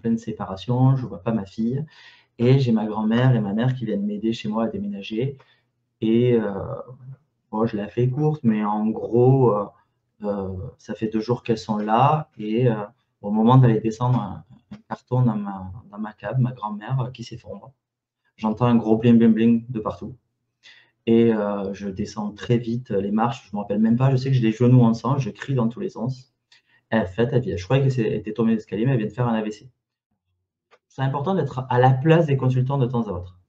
pleine séparation, je vois pas ma fille et j'ai ma grand-mère et ma mère qui viennent m'aider chez moi à déménager et bon, je la fais courte, mais en gros, ça fait 2 jours qu'elles sont là et au moment d'aller descendre un carton dans ma cave, ma grand-mère, qui s'effondre. J'entends un gros bling bling bling de partout et je descends très vite les marches, je me rappelle même pas, je sais que j'ai les genoux en sang, je crie dans tous les sens. Et en fait, je croyais qu'elle était tombée d'escalier, mais elle vient de faire un AVC. C'est important d'être à la place des consultants de temps à autre.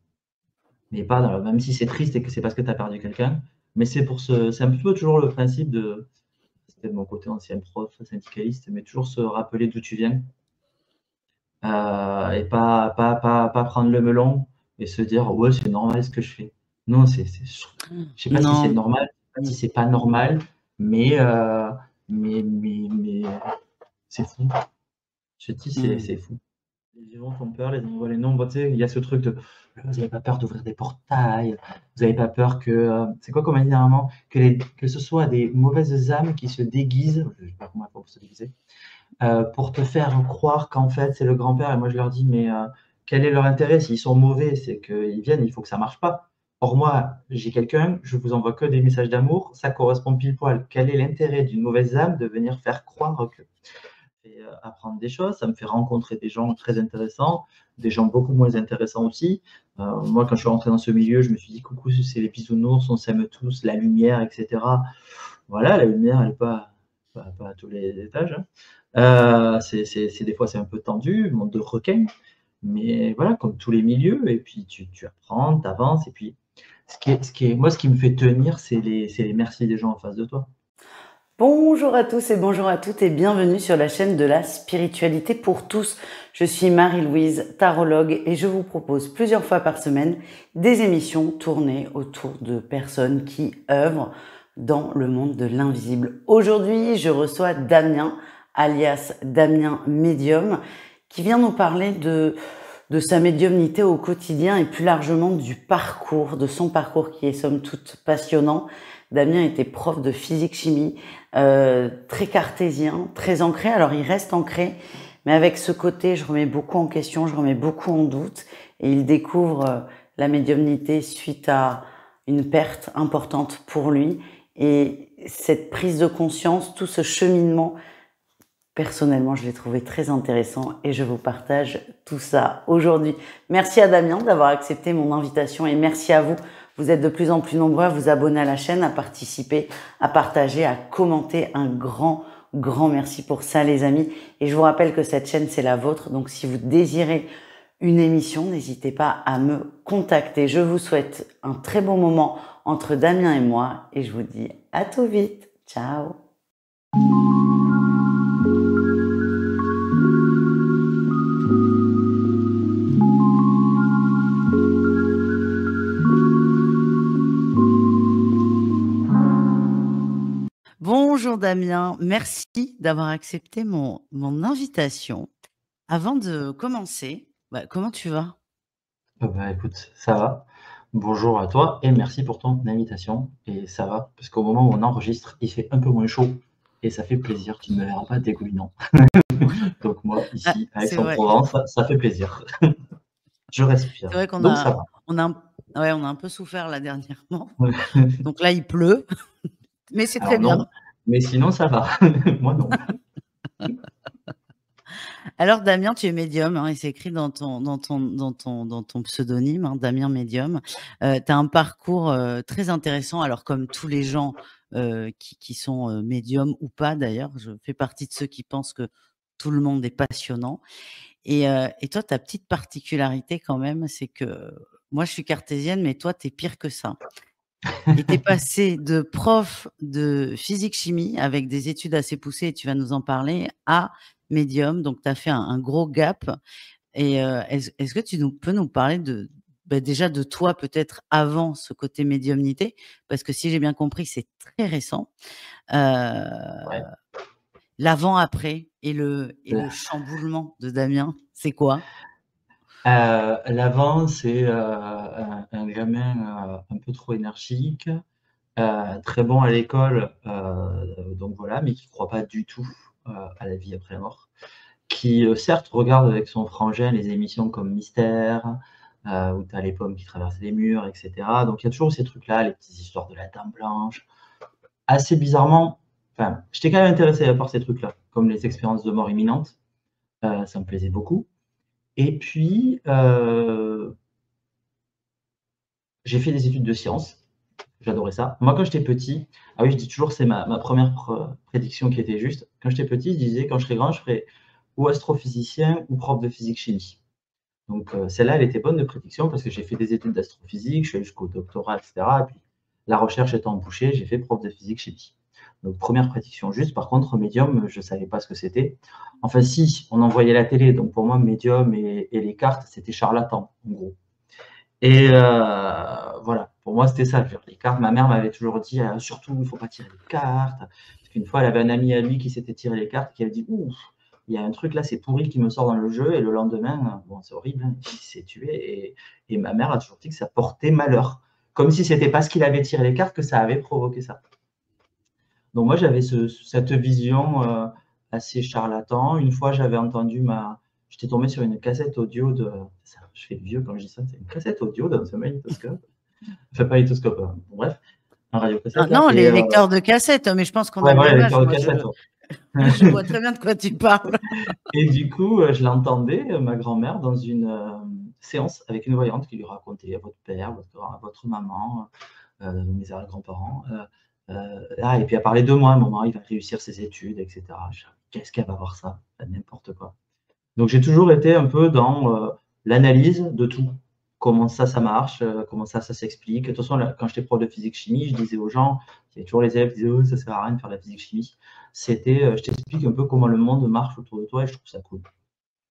Mais pas dans même si c'est triste et que c'est parce que tu as perdu quelqu'un, mais c'est un peu toujours le principe de c'était de mon côté ancien prof, syndicaliste, mais toujours se rappeler d'où tu viens, et pas prendre le melon et se dire: «Ouais, c'est normal ce que je fais». Non, je sais pas si c'est Non. normal, je sais pas si c'est pas normal, mais mais c'est fou. Je te dis, c'est Mmh. fou. Les vivants font peur, les animaux les nombres, tu sais, il y a ce truc de: «Vous avez pas peur d'ouvrir des portails, vous avez pas peur que», c'est quoi qu'on m'a dit dernièrement? Que ce soit des mauvaises âmes qui se déguisent, je sais pas comment elles font pour se déguiser, pour te faire croire qu'en fait c'est le grand-père et moi je leur dis: «Mais quel est leur intérêt? S'ils sont mauvais, c'est qu'ils viennent, il faut que ça marche pas. Or moi, j'ai quelqu'un, je vous envoie que des messages d'amour, ça correspond pile poil. Quel est l'intérêt d'une mauvaise âme de venir faire croire que?» Et apprendre des choses, ça me fait rencontrer des gens très intéressants, des gens beaucoup moins intéressants aussi. Moi, quand je suis rentré dans ce milieu, je me suis dit: «Coucou, c'est les bisounours, on s'aime tous, la lumière et cetera». Voilà, la lumière, elle est pas à tous les étages, hein. C'est des fois, c'est un peu tendu, monde de requins, mais voilà, comme tous les milieux et puis tu apprends, tu avances et puis ce qui me fait tenir, c'est les merci des gens en face de toi. Bonjour à tous et bonjour à toutes et bienvenue sur la chaîne de la spiritualité pour tous. Je suis Marie-Louise, tarologue, et je vous propose plusieurs fois par semaine des émissions tournées autour de personnes qui œuvrent dans le monde de l'invisible. Aujourd'hui, je reçois Damien, alias Damien Médium, qui vient nous parler de sa médiumnité au quotidien et plus largement du parcours, de son parcours qui est somme toute passionnant. Damien était prof de physique-chimie, très cartésien, très ancré. Alors il reste ancré, mais avec ce côté, je remets beaucoup en question, je remets beaucoup en doute, et il découvre la médiumnité suite à une perte importante pour lui. Et cette prise de conscience, tout ce cheminement, personnellement, je l'ai trouvé très intéressant et je vous partage tout ça aujourd'hui. Merci à Damien d'avoir accepté mon invitation et merci à vous. Vous êtes de plus en plus nombreux à vous abonner à la chaîne, à participer, à partager, à commenter. Un grand, grand merci pour ça, les amis. Et je vous rappelle que cette chaîne, c'est la vôtre. Donc, si vous désirez une émission, n'hésitez pas à me contacter. Je vous souhaite un très bon moment entre Damien et moi et je vous dis à tout vite. Ciao. Bonjour Damien, merci d'avoir accepté mon invitation. Avant de commencer, comment tu vas? Bah, écoute, ça va. Bonjour à toi et merci pour ton invitation et ça va, parce qu'au moment où on enregistre, il fait un peu moins chaud et ça fait plaisir, tu ne me verras pas dégoulinant. Donc moi, Ah, ici, à c'est vrai. Aix-en-Provence, ça fait plaisir. Je C'est respire, vrai qu'on donc ça a, va. on a, ouais, on a un peu souffert là dernièrement. Donc là, il pleut, mais c'est très Alors bien. non, mais sinon ça va. Moi non. Alors Damien, tu es médium, hein, et c'est écrit dans ton pseudonyme, hein, Damien Médium. Tu as un parcours très intéressant. Alors comme tous les gens qui sont médiums ou pas d'ailleurs, je fais partie de ceux qui pensent que tout le monde est passionnant. Et toi, ta petite particularité quand même, c'est que moi, je suis cartésienne, mais toi, tu es pire que ça. Et tu es passé de prof de physique-chimie avec des études assez poussées, et tu vas nous en parler, à médium. Donc, tu as fait un gros gap. Et est-ce que tu peux nous parler déjà de toi, peut-être avant ce côté médiumnité? Parce que si j'ai bien compris, c'est très récent. Ouais. L'avant-après et le chamboulement de Damien, c'est quoi? L'avant, c'est un gamin un peu trop énergique, très bon à l'école, donc voilà, mais qui ne croit pas du tout à la vie après la mort. qui certes regarde avec son frangin les émissions comme Mystère, où tu as les pommes qui traversent les murs, etc. Donc il y a toujours ces trucs-là, les petites histoires de la Dame Blanche. Assez bizarrement, enfin, j'étais quand même intéressé par ces trucs-là, comme les expériences de mort imminente. Ça me plaisait beaucoup. Et puis, j'ai fait des études de sciences. J'adorais ça. Moi, quand j'étais petit, ah oui, je dis toujours, c'est ma première prédiction qui était juste. Quand j'étais petit, je disais, quand je serai grand, je ferai ou astrophysicien ou prof de physique-chimie. Donc, celle-là, elle était bonne de prédiction parce que j'ai fait des études d'astrophysique, je suis allé jusqu'au doctorat, etc. Et puis, la recherche étant bouchée, j'ai fait prof de physique-chimie. Donc, première prédiction juste. Par contre, médium, je ne savais pas ce que c'était. Enfin, si, on envoyait la télé. Donc, pour moi, médium et les cartes, c'était charlatan, en gros. Et voilà, pour moi, c'était ça. Les cartes, ma mère m'avait toujours dit, surtout, il ne faut pas tirer les cartes. Parce qu'une fois, elle avait un ami à lui qui s'était tiré les cartes, qui avait dit, ouf, il y a un truc là, c'est pourri qui me sort dans le jeu. Et le lendemain, bon, c'est horrible, hein, il s'est tué. Et ma mère a toujours dit que ça portait malheur. Comme si c'était parce qu'il avait tiré les cartes que ça avait provoqué ça. Donc moi, j'avais cette vision assez charlatan. Une fois, j'avais entendu j'étais tombé sur une cassette audio je fais vieux quand je dis ça, c'est une cassette audio dans un magnétoscope. Enfin, pas magnétoscope, bon, bref, un radiocassette là. Non, les lecteurs de cassettes, mais je pense qu'on a Ouais, le voilà, même âge. lecteur de Moi, cassette. je vois très bien de quoi tu parles. Et du coup, je l'entendais, ma grand-mère, dans une séance avec une voyante qui lui racontait votre père, votre maman, mes arrière-grands-parents. Et puis elle parlait de moi, à un moment, il va réussir ses études, etc. Qu'est-ce qu'elle va voir ça? N'importe quoi. Donc j'ai toujours été un peu dans l'analyse de tout. Comment ça marche, comment ça s'explique. De toute façon, quand j'étais prof de physique-chimie, je disais aux gens, il y a toujours les élèves qui disaient, oh, ça sert à rien de faire de la physique-chimie. C'était, je t'explique un peu comment le monde marche autour de toi et je trouve ça cool.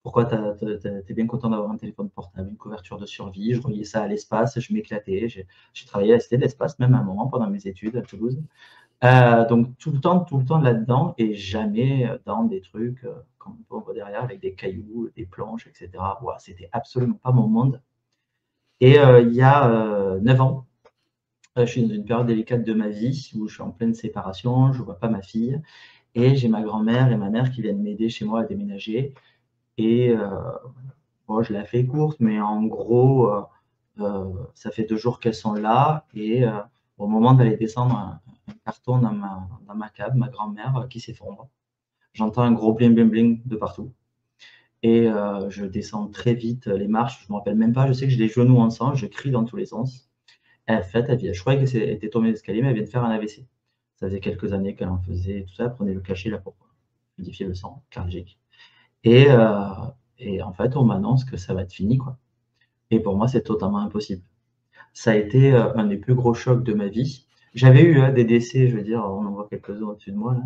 Pourquoi t'es bien content d'avoir un téléphone portable, une couverture de survie, je reliais ça à l'espace, je m'éclatais, j'ai travaillé à la Cité de l'Espace même à un moment pendant mes études à Toulouse. Donc tout le temps là-dedans et jamais dans des trucs comme on voit derrière avec des cailloux, des planches, etc. Voilà, c'était absolument pas mon monde. Et il y a 9 ans, je suis dans une période délicate de ma vie où je suis en pleine séparation, je ne vois pas ma fille et j'ai ma grand-mère et ma mère qui viennent m'aider chez moi à déménager. Et bon, je la fais courte, mais en gros, ça fait 2 jours qu'elles sont là et au moment d'aller descendre un carton dans ma cave, ma grand-mère qui s'effondre. J'entends un gros bling bling bling de partout et je descends très vite les marches, je ne me rappelle même pas, je sais que j'ai les genoux en sang, je crie dans tous les sens. En fait, je croyais qu'elle était tombée l'escalier, mais elle vient de faire un AVC. Ça faisait quelques années qu'elle en faisait, tout ça, elle prenait le cachet là pour fluidifier le sang cardiaque. Et en fait, on m'annonce que ça va être fini, quoi. Et pour moi, c'est totalement impossible. Ça a été un des plus gros chocs de ma vie. J'avais eu des décès, je veux dire, on en voit quelques-uns au-dessus de moi, là.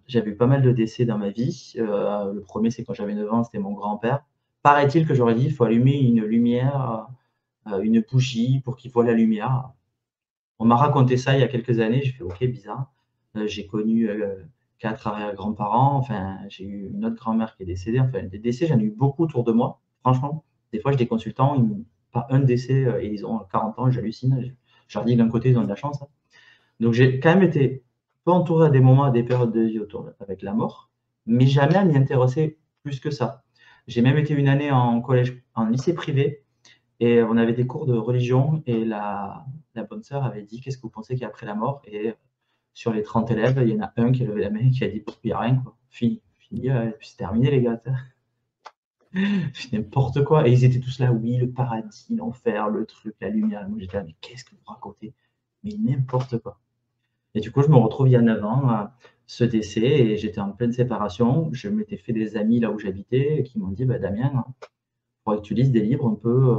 J'avais eu pas mal de décès dans ma vie. Le premier, c'est quand j'avais 9 ans, c'était mon grand-père. Paraît-il que j'aurais dit, il faut allumer une lumière, une bougie pour qu'il voie la lumière. On m'a raconté ça il y a quelques années, j'ai fait: «OK, bizarre». J'ai connu 4 arrière-grands-parents, enfin, j'ai eu une autre grand-mère qui est décédée, enfin, des décès, j'en ai eu beaucoup autour de moi. Franchement, des fois, j'ai des consultants, pas un décès, et ils ont 40 ans, j'hallucine. Je leur dis: «D'un côté, ils ont de la chance, hein». Donc j'ai quand même été peu entouré à des moments, à des périodes de vie autour avec la mort, mais jamais à m'y intéresser plus que ça. J'ai même été une année en collège en lycée privé et on avait des cours de religion et la bonne sœur avait dit: «Qu'est-ce que vous pensez qu'il y a après la mort?» Et sur les 30 élèves, il y en a un qui a levé la main et qui a dit: «Il n'y a rien, quoi. Fini, fini, puis c'est terminé les gars». N'importe quoi. Et ils étaient tous là: «Oui, le paradis, l'enfer, le truc, la lumière». Et moi j'étais là: «Mais qu'est-ce que vous racontez? Mais n'importe quoi». Et du coup, je me retrouve il y a 9 ans à ce décès et j'étais en pleine séparation. Je m'étais fait des amis là où j'habitais qui m'ont dit: «Bah Damien, il faudrait que tu lises des livres un peu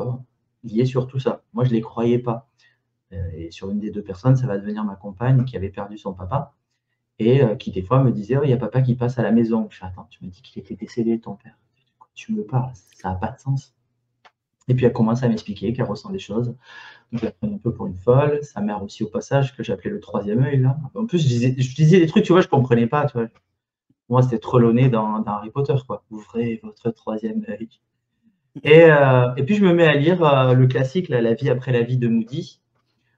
liés sur tout ça». Moi, je ne les croyais pas. Et sur une des 2 personnes, ça va devenir ma compagne qui avait perdu son papa et qui des fois me disait: «Oh, il y a papa qui passe à la maison». Je fais: «Attends, tu me dis qu'il était décédé ton père? De quoi tu me parles? Ça a pas de sens». Et puis elle commence à m'expliquer qu'elle ressent des choses. Donc je la prenais un peu pour une folle. Sa mère aussi au passage, que j'appelais le troisième œil là. En plus, je disais des trucs, tu vois, je comprenais pas, tu vois? Moi, c'était trop le nez dans Harry Potter, quoi. «Ouvrez votre troisième œil». Et puis je me mets à lire le classique là, La vie après la vie de Moody.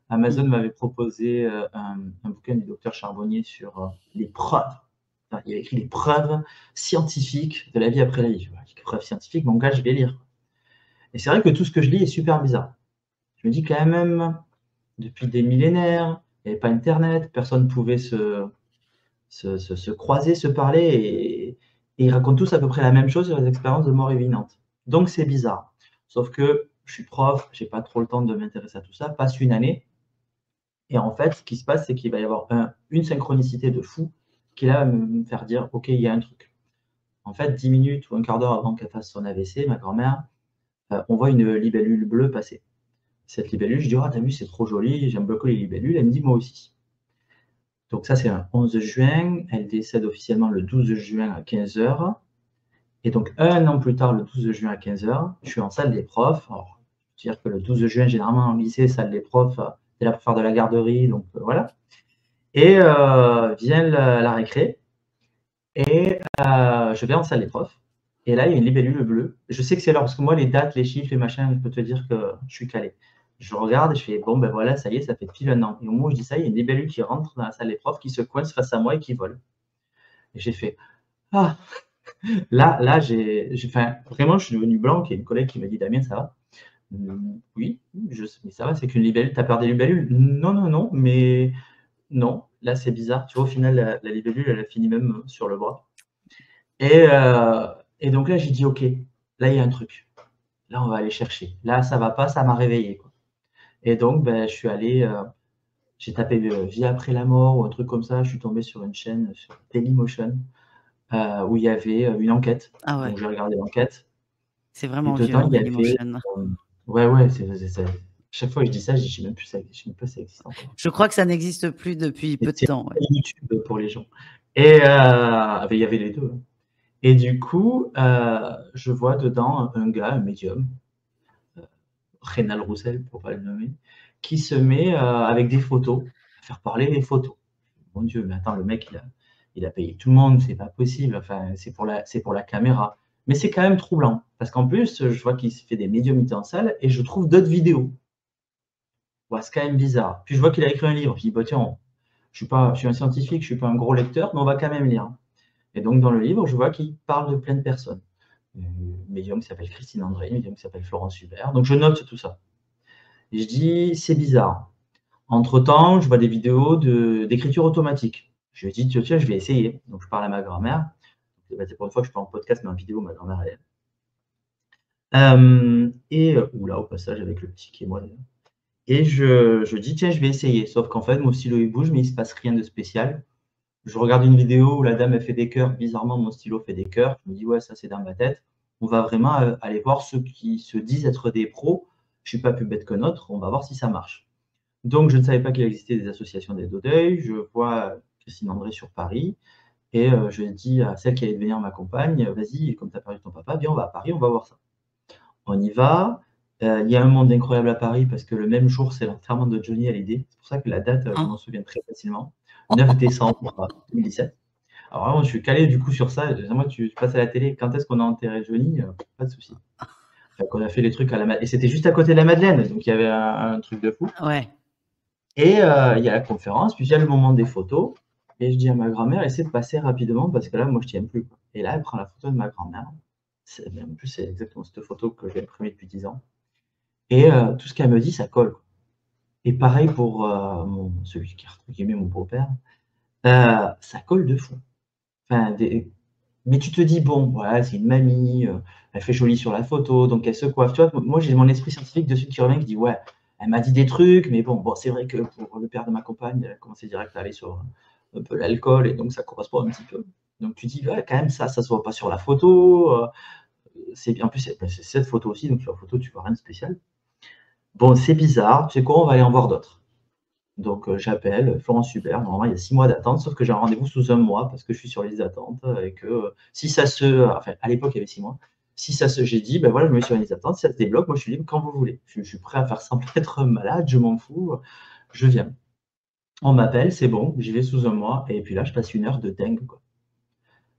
Amazon m'avait proposé un bouquin du docteur Charbonnier sur les preuves Enfin, il a écrit des preuves scientifiques de la vie après la vie. Je vois, les preuves scientifiques, mon gars, je vais lire. Et c'est vrai que tout ce que je lis est super bizarre. Je me dis quand même, depuis des millénaires, il n'y avait pas internet, personne ne pouvait se croiser, se parler, et ils racontent tous à peu près la même chose sur les expériences de mort imminente. Donc c'est bizarre. Sauf que je suis prof, j'ai pas trop le temps de m'intéresser à tout ça, passe une année, et en fait, ce qui se passe, c'est qu'il va y avoir une synchronicité de fou qui va me faire dire, OK, il y a un truc. En fait, 10 minutes ou un quart d'heure avant qu'elle fasse son AVC, ma grand-mère, on voit une libellule bleue passer. Cette libellule, je dis: «Ah, tu as vu, c'est trop joli, j'aime beaucoup les libellules». Elle me dit: «Moi aussi». Donc ça, c'est un 11 juin. Elle décède officiellement le 12 juin à 15h. Et donc, un an plus tard, le 12 juin à 15h, je suis en salle des profs. Alors, je veux dire que le 12 juin, généralement, en lycée, salle des profs, c'est là pour faire de la garderie, donc voilà. Et vient la récré, et je vais en salle des profs. Et là, il y a une libellule bleue. Je sais que c'est l'heure, parce que moi, les dates, les chiffres, les machins, je peux te dire que je suis calé. Je regarde et je fais, bon, ben voilà, ça y est, ça fait pile un an. Et au moment où je dis ça, il y a une libellule qui rentre dans la salle des profs, qui se coince face à moi et qui vole. Et j'ai fait, ah, là, enfin, vraiment, je suis devenu blanc. Il y a une collègue qui m'a dit, Damien, ça va? Oui, mais ça va, c'est qu'une libellule. T'as peur des libellules? Non, non, non, mais non, là, c'est bizarre. Tu vois, au final, la libellule, elle a fini même sur le bras. Et donc là, j'ai dit, OK, là, il y a un truc. Là, on va aller chercher. Là, ça va pas, ça m'a réveillé, quoi. Et donc, ben, je suis allé, j'ai tapé Vie après la mort ou un truc comme ça. Je suis tombé sur une chaîne sur Dailymotion où il y avait une enquête. Ah ouais, Donc, j'ai regardé l'enquête. c'est Et vraiment vieux, dedans, hein, il y avait. Dailymotion. Ouais, ouais, chaque fois que je dis ça, je sais même plus ça, je sais même pas si ça existe encore. Je crois que ça n'existe plus depuis peu de C'est temps. Ouais. YouTube pour les gens. Et il y avait les deux, hein. Et du coup, je vois dedans un gars, un médium, Rénal Roussel pour pas le nommer, qui se met avec des photos, à faire parler les photos. Mon Dieu, mais attends, le mec, il a payé tout le monde, c'est pas possible. Enfin, c'est pour la caméra. Mais c'est quand même troublant, parce qu'en plus, je vois qu'il se fait des médiumnités en salle, et je trouve d'autres vidéos. Ouais, c'est quand même bizarre. Puis je vois qu'il a écrit un livre. Je dis, bah tiens, je suis un scientifique, je suis pas un gros lecteur, mais on va quand même lire. Et donc, dans le livre, je vois qu'il parle de plein de personnes. Une médium qui s'appelle Christine André, une médium qui s'appelle Florence Hubert. Donc, je note tout ça. Et je dis, c'est bizarre. Entre-temps, je vois des vidéos d'écriture automatique. Je lui dis, tiens, je vais essayer. Donc, je parle à ma grand-mère. C'est pour une fois que je parle en podcast, mais en vidéo, ma grand-mère, elle est. Oula, au passage, avec le petit qui est moi. Et je dis, tiens, je vais essayer. Sauf qu'en fait, mon stylo, il bouge, mais il ne se passe rien de spécial. Je regarde une vidéo où la dame, elle fait des cœurs. Bizarrement, mon stylo fait des cœurs. Je me dis, ouais, ça, c'est dans ma tête. On va vraiment aller voir ceux qui se disent être des pros. Je ne suis pas plus bête que notre. On va voir si ça marche. Donc, je ne savais pas qu'il existait des associations d'aide au deuil. Je vois Christine André sur Paris. Et je dis à celle qui allait devenir ma compagne, vas-y, comme tu as parlé de ton papa, viens, on va à Paris, on va voir ça. On y va. Il y a un monde incroyable à Paris parce que le même jour, c'est l'enterrement de Johnny Hallyday. C'est pour ça que la date, je m'en souviens très facilement. 9 décembre 2017. Alors vraiment, je suis calé du coup sur ça. Moi, tu passes à la télé, quand est-ce qu'on a enterré Johnny? Pas de souci. Enfin, qu'on a fait les trucs à la Madeleine. Et c'était juste à côté de la Madeleine, donc il y avait un truc de fou. Ouais. Et il y a la conférence, puis il y a le moment des photos. Et je dis à ma grand-mère, essaie de passer rapidement parce que là, moi, je tiens plus. Et là, elle prend la photo de ma grand-mère. En plus, c'est exactement cette photo que j'ai imprimée depuis 10 ans. Et tout ce qu'elle me dit, ça colle. Et pareil pour celui qui est entre guillemets mon beau-père, ça colle de fou. Enfin, mais tu te dis, bon, voilà, c'est une mamie, elle fait jolie sur la photo, donc elle se coiffe. Tu vois, moi, j'ai mon esprit scientifique dessus qui revient, qui dit, ouais, elle m'a dit des trucs, mais bon, c'est vrai que pour le père de ma compagne, elle a commencé direct à aller sur un peu l'alcool, et donc ça correspond un petit peu. Donc tu dis, ouais, quand même, ça se voit pas sur la photo. En plus, c'est cette photo aussi, donc sur la photo, tu vois rien de spécial. Bon, c'est bizarre, tu sais quoi, on va aller en voir d'autres. Donc j'appelle Florence Hubert. Normalement, il y a 6 mois d'attente, sauf que j'ai un rendez-vous sous un mois parce que je suis sur les attentes et que si ça se. Enfin, à l'époque, il y avait 6 mois. Si ça se. J'ai dit, ben voilà, je me mets sur les attentes. Si ça se débloque, moi, je suis libre quand vous voulez. Je suis prêt à faire semblant d'être malade, je m'en fous. Je viens. On m'appelle, c'est bon, j'y vais sous un mois. Et puis là, je passe une heure de dingue, quoi.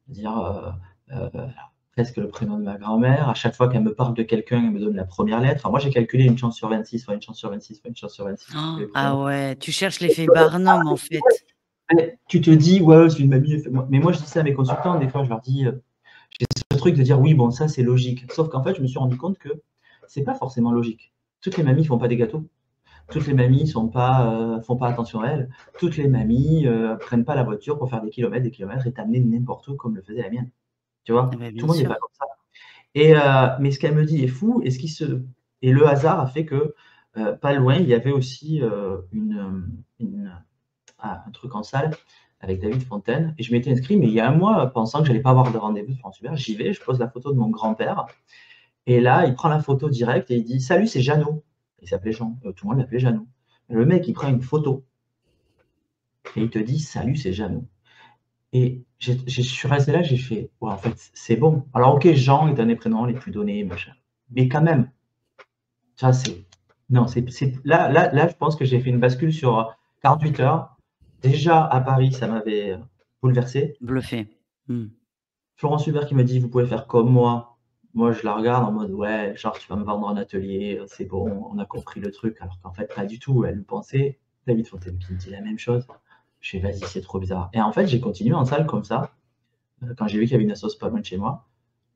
Dire presque le prénom de ma grand-mère. À chaque fois qu'elle me parle de quelqu'un, elle me donne la première lettre. Enfin, moi, j'ai calculé une chance sur 26, soit une chance sur 26, soit une chance sur 26. Ah ouais, tu cherches l'effet Barnum en fait. Tu te dis, ouais, c'est une mamie. Mais moi, je dis ça à mes consultants, des fois, je leur dis, j'ai ce truc de dire, oui, bon, ça, c'est logique. Sauf qu'en fait, je me suis rendu compte que c'est pas forcément logique. Toutes les mamies font pas des gâteaux. Toutes les mamies font pas attention à elles. Toutes les mamies prennent pas la voiture pour faire des kilomètres et t'amener n'importe où comme le faisait la mienne. Tu Eh vois, ben, tout bien le monde n'est sûr. pas comme ça. Mais ce qu'elle me dit est fou. Et le hasard a fait que pas loin, il y avait aussi un truc en salle avec David Fontaine. Et je m'étais inscrit, mais il y a un mois, pensant que j'allais pas avoir de rendez-vous de France Hubert. J'y vais, je pose la photo de mon grand-père. Et là, il prend la photo directe et il dit salut, c'est Jeannot. Il s'appelait Jean. Tout le monde l'appelait Jeannot. Le mec, il prend une photo et il te dit salut, c'est Jeannot. Et je suis resté là, j'ai fait ouais, en fait, c'est bon. Alors, ok, Jean est un des prénoms les plus donnés, machin. Mais quand même, ça, c'est. Non, là, je pense que j'ai fait une bascule sur 48 heures. Déjà, à Paris, ça m'avait bouleversé. Bluffé. Mmh. Florence Hubert qui me dit vous pouvez faire comme moi. Moi, je la regarde en mode ouais, genre tu vas me vendre un atelier, c'est bon, on a compris le truc. Alors qu'en fait, pas du tout. Elle le pensait. David Fontaine qui me dit la même chose. Je fais vas-y, c'est trop bizarre. Et en fait, j'ai continué en salle comme ça. Quand j'ai vu qu'il y avait une sauce pas loin de chez moi,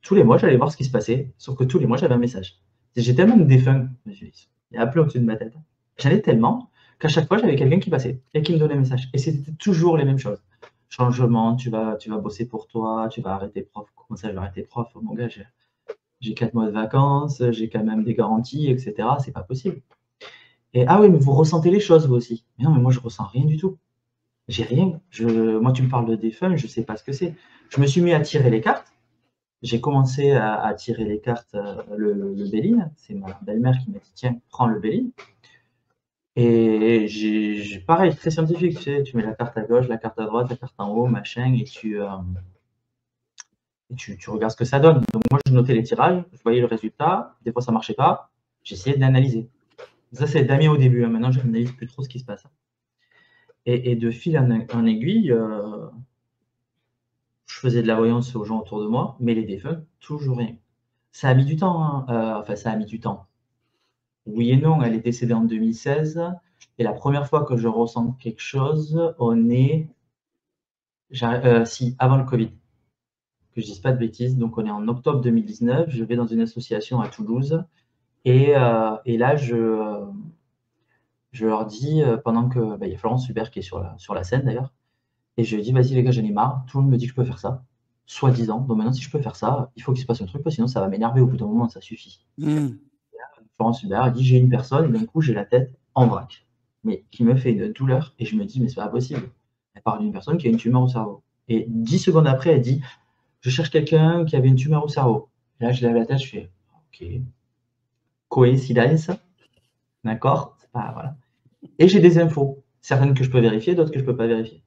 tous les mois, j'allais voir ce qui se passait. Sauf que tous les mois, j'avais un message. J'ai tellement de défunts, il y a un peu au-dessus de ma tête. J'en ai tellement qu'à chaque fois, j'avais quelqu'un qui passait et qui me donnait un message. Et c'était toujours les mêmes choses. Changement, tu vas bosser pour toi, tu vas arrêter prof. Comment ça, je vais arrêter prof? Mon gars, j'ai 4 mois de vacances, j'ai quand même des garanties, etc. C'est pas possible. Et ah oui, mais vous ressentez les choses, vous aussi. Mais non, mais moi, je ressens rien du tout. J'ai rien. Moi, tu me parles de défunts, je sais pas ce que c'est. Je me suis mis à tirer les cartes. J'ai commencé à tirer les cartes, le Béline. C'est ma belle-mère qui m'a dit tiens, prends le Béline. Et pareil, très scientifique, tu mets la carte à gauche, la carte à droite, la carte en haut, machin, et tu regardes ce que ça donne. Donc moi, je notais les tirages, je voyais le résultat, des fois ça marchait pas, j'essayais d'analyser. Ça, c'est Damien au début, hein. Maintenant, je n'analyse plus trop ce qui se passe. Et de fil en aiguille, je faisais de la voyance aux gens autour de moi, mais les défunts, toujours rien. Ça a mis du temps, hein. Enfin, ça a mis du temps. Oui et non, elle est décédée en 2016. Et la première fois que je ressens quelque chose, on est, si, avant le Covid, que je dise pas de bêtises. Donc, on est en octobre 2019. Je vais dans une association à Toulouse. Et là, je leur dis, pendant que, il y a Florence Hubert qui est sur la scène d'ailleurs, et je lui dis, vas-y les gars, j'en ai marre. Tout le monde me dit que je peux faire ça, soi-disant. Donc maintenant, si je peux faire ça, il faut qu'il se passe un truc, parce que sinon ça va m'énerver au bout d'un moment, ça suffit. Mmh. Florence Hubert a dit, j'ai une personne, et d'un coup, j'ai la tête en vrac, mais qui me fait une douleur, et je me dis, mais c'est pas possible. Elle parle d'une personne qui a une tumeur au cerveau. Et 10 secondes après, elle dit, je cherche quelqu'un qui avait une tumeur au cerveau. Et là, je lève la tête, je fais, ok, coïncidence, d'accord, c'est pas, voilà. Et j'ai des infos, certaines que je peux vérifier, d'autres que je peux pas vérifier.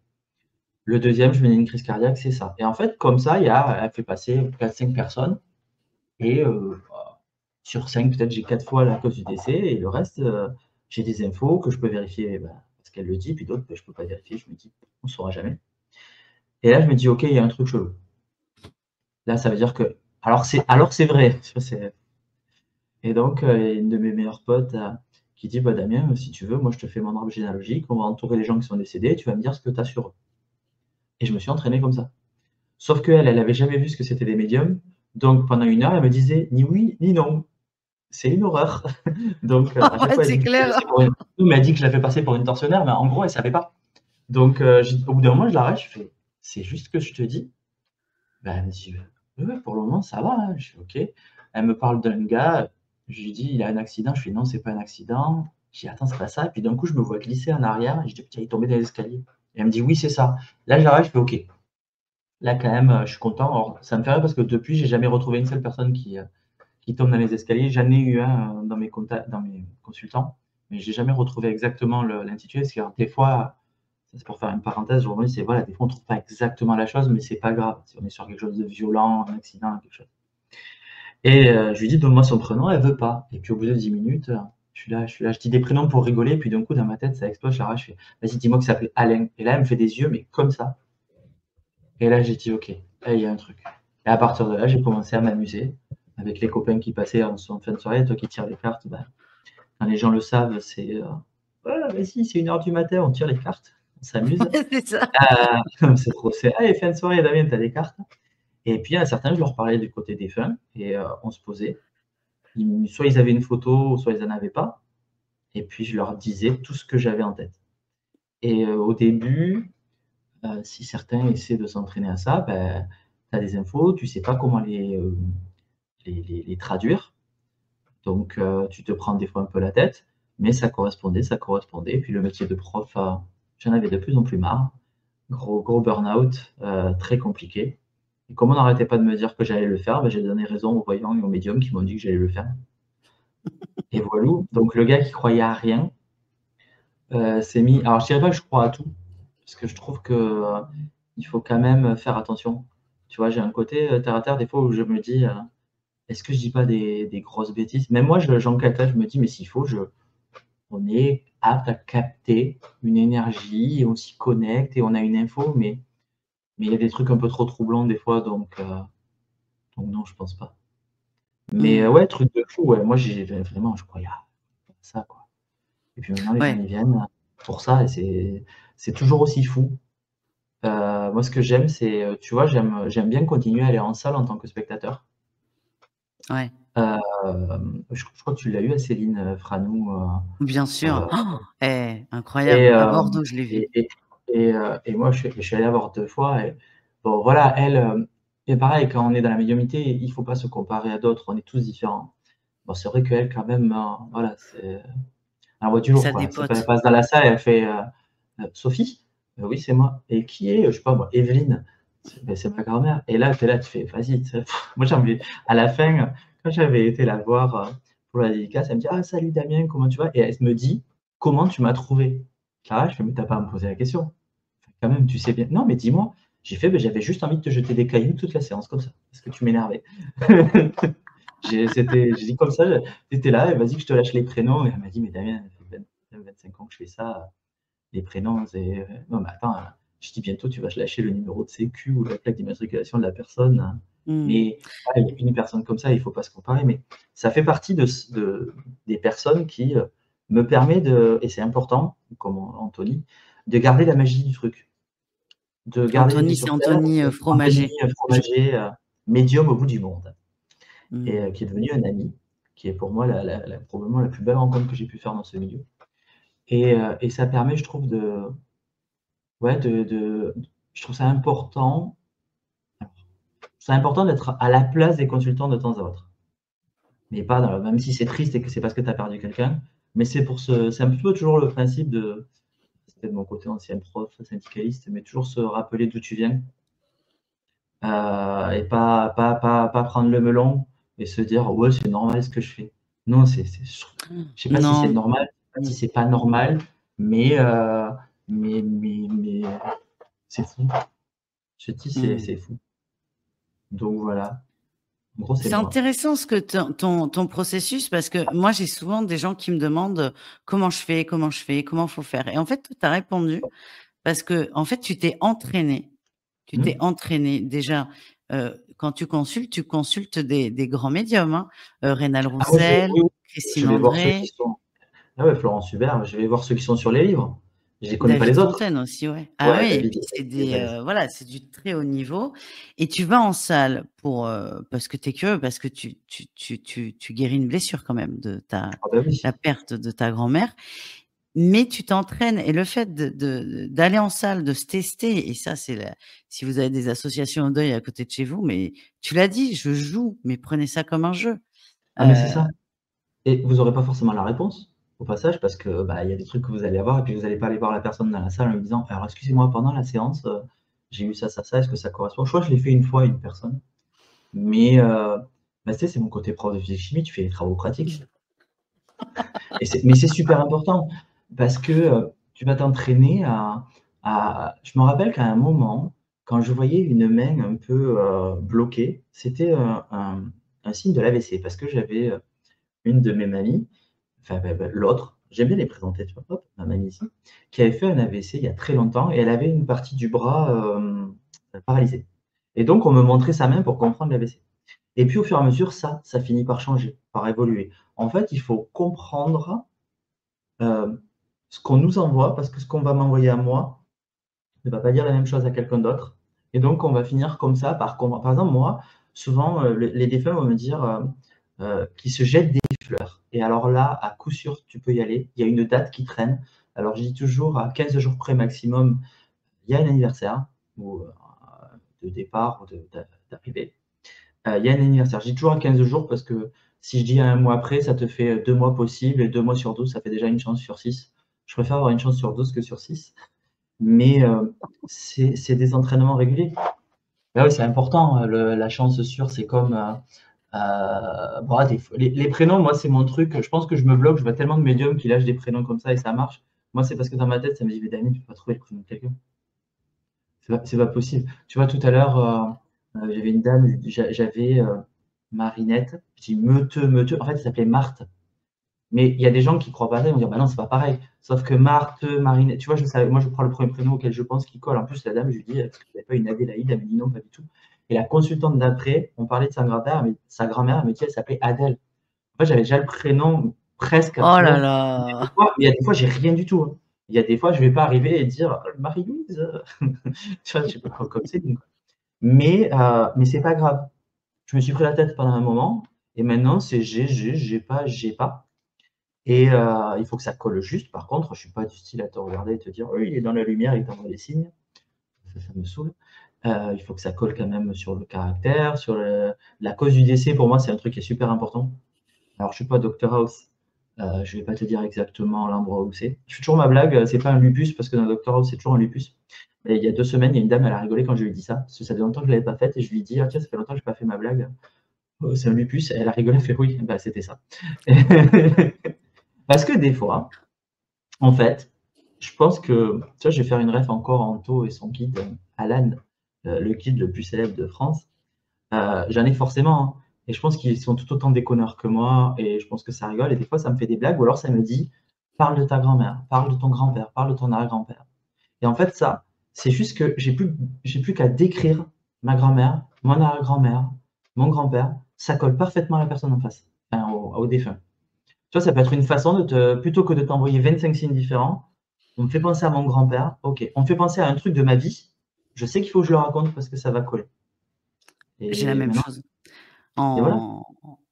Le deuxième, je me dis une crise cardiaque, c'est ça. Et en fait, comme ça, elle fait passer 4-5 personnes. Et sur 5, peut-être j'ai 4 fois la cause du décès. Et le reste, j'ai des infos que je peux vérifier parce qu'elle le dit. Puis d'autres, je ne peux pas vérifier. Je me dis, on ne saura jamais. Et là, je me dis, OK, il y a un truc chelou. Là, ça veut dire que. Alors c'est vrai. Et donc, une de mes meilleures potes qui dit, bah, Damien, si tu veux, moi, je te fais mon arbre généalogique. On va entourer les gens qui sont décédés. Tu vas me dire ce que tu as sur eux. Et je me suis entraîné comme ça. Sauf qu'elle, elle avait jamais vu ce que c'était des médiums. Donc pendant 1 heure, elle me disait ni oui ni non. C'est une horreur. Donc à chaque Ouais, fois, c'est clair. elle m'a dit que je la fais passer pour une tortionnaire, mais en gros, elle savait pas. Donc au bout d'un moment, je l'arrête, je fais c'est juste ce que je te dis. Ben, elle me dit ouais, pour le moment, ça va, hein. Je fais ok. Elle me parle d'un gars, je lui dis il a un accident, je fais non, c'est pas un accident. Je dis attends, c'est pas ça. Et puis d'un coup, je me vois glisser en arrière et je dis tiens, il est tombé dans l'escalier. Et elle me dit oui, c'est ça. Là, je l'arrête, je fais ok. Là, quand même, je suis content. Alors, ça me fait rire parce que depuis, j'ai jamais retrouvé une seule personne qui tombe dans les escaliers. J'en ai eu un dans mes consultants, mais j'ai jamais retrouvé exactement l'intitulé. Parce que alors, des fois, ça, c'est pour faire une parenthèse, journaliste, c'est voilà, des fois on trouve pas exactement la chose, mais c'est pas grave. Si on est sur quelque chose de violent, un accident, quelque chose. Et je lui dis donne-moi son prénom, elle veut pas. Et puis au bout de 10 minutes, je dis des prénoms pour rigoler, puis d'un coup dans ma tête ça explose, je fais vas-y dis-moi que ça s'appelle Alain. Et là elle me fait des yeux, mais comme ça. Et là, j'ai dit, OK, là, il y a un truc. Et à partir de là, j'ai commencé à m'amuser avec les copains qui passaient en fin de soirée. Toi qui tires les cartes, ben, quand les gens le savent, c'est ouais, vas-y, c'est 1 heure du matin, on tire les cartes. on s'amuse. C'est ça. C'est trop, c'est: «Allez, fin de soirée Damien, tu as des cartes?» Et puis à certains, je leur parlais du côté défunt et on se posait. Soit ils avaient une photo, soit ils en avaient pas et puis je leur disais tout ce que j'avais en tête et au début, si certains essaient de s'entraîner à ça, tu as des infos, tu sais pas comment les traduire. Donc tu te prends des fois un peu la tête, mais ça correspondait. Puis le métier de prof, j'en avais de plus en plus marre. Gros burn-out, très compliqué et comme on n'arrêtait pas de me dire que j'allais le faire, j'ai donné raison aux voyants et aux médiums qui m'ont dit que j'allais le faire et voilou. Donc le gars qui croyait à rien, s'est mis, alors je dirais pas que je crois à tout, parce que je trouve que, il faut quand même faire attention. Tu vois, j'ai un côté, terre à terre des fois où je me dis, «Est-ce que je dis pas des grosses bêtises?» Même moi j'enquête, hein, je me dis: «Mais s'il faut, je on est apte à capter une énergie et on s'y connecte et on a une info, mais il y a des trucs un peu trop troublants des fois, donc non, je pense pas. Mais Mmh. ouais, truc de fou, ouais, moi j'ai vraiment je croyais à ça, quoi et puis maintenant les gens Ouais, ils viennent pour ça et c'est toujours aussi fou. Moi ce que j'aime c'est, tu vois, j'aime bien continuer à aller en salle en tant que spectateur. ouais, Je crois que tu l'as eu à Céline, Franou, bien sûr. heu et Incroyable. À Bordeaux, je l'ai vue. et moi je suis allé la voir 2 fois et bon voilà, elle, et pareil quand on est dans la médiumnité, il faut pas se comparer à d'autres, on est tous différents. Bon c'est vrai qu'elle quand même, voilà, c'est un voit du lourd Ça quoi. C'est pas, elle dépote. passe dans la salle, elle fait, «Sophie?» «Oui, c'est moi» et qui est? Je sais pas moi, Evelyne. C'est ma grand-mère et là, tu es là, tu fais: «Vas-y», tu sais? Moi j'ai envie à la fin, quand j'avais été la voir, pour la dédicace, elle me dit: «Ah salut Damien, comment tu vas?» et elle me dit: «Comment tu m'as trouvé?» Ah je fais: «Mais tu as pas à me poser la question. Quand même, tu sais bien». «Non mais dis-moi». J'ai fait: «J'avais juste envie de te jeter des cailloux toute la séance comme ça, parce que tu m'énervais». J'ai dit comme ça, tu étais là et vas-y que je te lâche les prénoms et elle m'a dit: «Mais Damien, ça fait 25 ans que je fais ça, les prénoms c'est, non mais attends, je dis bientôt tu vas lâcher le numéro de sécu ou la plaque d'immatriculation de la personne, Mmh. mais voilà, il y a une personne comme ça, il faut pas se comparer, mais ça fait partie des personnes qui, me permet de et c'est important, comme Anthony, de garder la magie du truc, de garder les pieds Anthony, c'est sur terre. Anthony, Anthony, Fromager. Je Fromager, médium au bout du monde et mmh. qui est devenu un ami, qui est pour moi probablement la plus belle rencontre que j'ai pu faire dans ce milieu et ça permet je trouve ouais, je trouve ça important. C'est important d'être à la place des consultants de temps à autre. Mais pas dans même si c'est triste et que c'est parce que tu as perdu quelqu'un, mais c'est un peu toujours le principe de c'est peut-être mon côté ancien prof, syndicaliste, mais toujours se rappeler d'où tu viens, et pas prendre le melon et se dire: «Ouais, c'est normal ce que je fais». Non, je sais pas si c'est Non. normal, je sais pas Mmh. si c'est pas normal, mais mais c'est fou. Je te dis, Mmh. c'est fou. Donc voilà, en gros, c'est C'est moi. intéressant ce que ton processus parce que moi, j'ai souvent des gens qui me demandent, «Comment je fais? Comment je fais? Comment faut faire?» Et en fait, toi, tu as répondu parce qu'en fait, tu t'es entraîné. Tu Mmh. t'es entraîné déjà, quand tu consultes des grands médiums, hein, Rénal Ah moi je Roussel, oui, oui, je Christine vais voir ceux qui André, sont ah ouais, Florence Hubert, je vais voir ceux qui sont sur les livres. Je les connais pas David les autres. Fontaine aussi, ouais. Ah Ouais, oui et David, puis c'est David, des, voilà, c'est du très haut niveau et tu vas en salle pour, parce que tu es curieux, parce que tu guéris une blessure quand même de ah bah oui. la perte de ta grand-mère, mais tu t'entraînes et le fait d'aller en salle, de se tester et ça c'est la si vous avez des associations au deuil à côté de chez vous, mais tu l'as dit: «Je joue», mais prenez ça comme un jeu. Ah mais c'est Heu, ça et vous aurez pas forcément la réponse, au passage, parce que, il y a des trucs que vous allez avoir et puis vous allez pas aller voir la personne dans la salle en lui disant: «Alors excusez-moi, pendant la séance, j'ai eu ça, ça, ça, est-ce que ça correspond?» Je crois que je l'ai fait une fois à une personne, mais tu sais, c'est mon côté prof de physique-chimie, tu fais les travaux pratiques mais c'est super important parce que, tu vas t'entraîner je me rappelle qu'à un moment, quand je voyais une main un peu, bloquée, c'était, un signe de l'AVC parce que j'avais, une de mes mamies, enfin, l'autre, j'aime bien les présenter, tu vois? Hop, ma mamie ici, qui avait fait un AVC il y a très longtemps et elle avait une partie du bras, paralysée et donc on me montrait sa main pour comprendre l'AVC et puis au fur et à mesure, ça finit par changer, par évoluer. En fait, il faut comprendre ce qu'on nous envoie, parce que ce qu'on va m'envoyer à moi, ne va pas dire la même chose à quelqu'un d'autre. Et donc, on va finir comme ça par comprendre. Par exemple, moi, souvent, les défunts vont me dire qu'ils se jettent des fleurs. Et alors là, à coup sûr, tu peux y aller. Il y a une date qui traîne. Alors, je dis toujours à 15 jours près maximum, il y a un anniversaire ou de départ ou d'arrivée. Il y a un anniversaire. Je dis toujours à 15 jours parce que si je dis un mois après, ça te fait 2 mois possibles et 2 mois sur 12, ça fait déjà une chance sur 6. Je préfère avoir une chance sur 12 que sur 6. Mais c'est des entraînements réguliers. Là, oui, c'est important. La chance sûre, c'est comme bon, les prénoms, moi, c'est mon truc. Je pense que je me bloque. Je vois tellement de médiums qui lâchent des prénoms comme ça et ça marche. Moi, c'est parce que dans ma tête, ça me dit, mais Damien, tu peux pas trouver le prénom de quelqu'un. C'est pas possible. Tu vois, tout à l'heure, j'avais une dame, j'avais Marinette. Je dis Meute. En fait, elle s'appelait Marthe. Mais il y a des gens qui croient pas ça, ils vont dire, bah non, c'est pas pareil. Sauf que Marthe, Marinette, tu vois, moi, je prends le premier prénom auquel je pense qui colle. En plus, la dame, je lui dis, est-ce que tu n'avais pas une Adélaïde? Elle me dit non, pas du tout. Et la consultante d'après, on parlait de sa grand-mère, elle me dit, elle s'appelait Adèle. Moi, j'avais déjà le prénom presque, Oh tu là vois. là. Il y a des fois, j'ai rien du tout, hein. Il y a des fois, je vais pas arriver et dire Marie-Louise. Tu vois, je sais pas comme c'est. Mais c'est pas grave. Je me suis pris la tête pendant un moment. Et maintenant, c'est j'ai pas. Et il faut que ça colle juste. Par contre, je suis pas du style à te regarder et te dire, oui, il est dans la lumière, il t'envoie des signes. Ça me saoule. Il faut que ça colle quand même sur le caractère, sur la cause du décès. Pour moi, c'est un truc qui est super important. Alors, je suis pas Dr House. Je vais pas te dire exactement l'endroit où c'est. Je fais toujours ma blague, c'est pas un lupus, parce que dans Dr House, c'est toujours un lupus. Et il y a 2 semaines, il y a une dame, elle a rigolé quand je lui ai dit ça, parce que ça fait longtemps que je l'avais pas faite, et je lui ai dit, ah tiens, ça fait longtemps que j'ai pas fait ma blague. Oh, c'est un lupus. Elle a rigolé, elle fait oui, bah, c'était ça. Parce que des fois, en fait, je pense que, tu vois, je vais faire une ref encore en Anto et son guide, Alan, le guide le plus célèbre de France. J'en ai forcément, hein. Et je pense qu'ils sont tout autant déconneurs que moi, et je pense que ça rigole. Et des fois, ça me fait des blagues, ou alors ça me dit, parle de ta grand-mère, parle de ton grand-père, parle de ton arrière-grand-père. Et en fait, ça, c'est juste que j'ai plus qu'à décrire ma grand-mère, mon arrière-grand-mère, mon grand-père. Ça colle parfaitement à la personne en face, enfin, au défunt. Tu vois, ça peut être une façon plutôt que de t'envoyer 25 signes différents, on me fait penser à mon grand-père, ok. On me fait penser à un truc de ma vie, je sais qu'il faut que je le raconte parce que ça va coller. J'ai la Et même maintenant, chose. et voilà.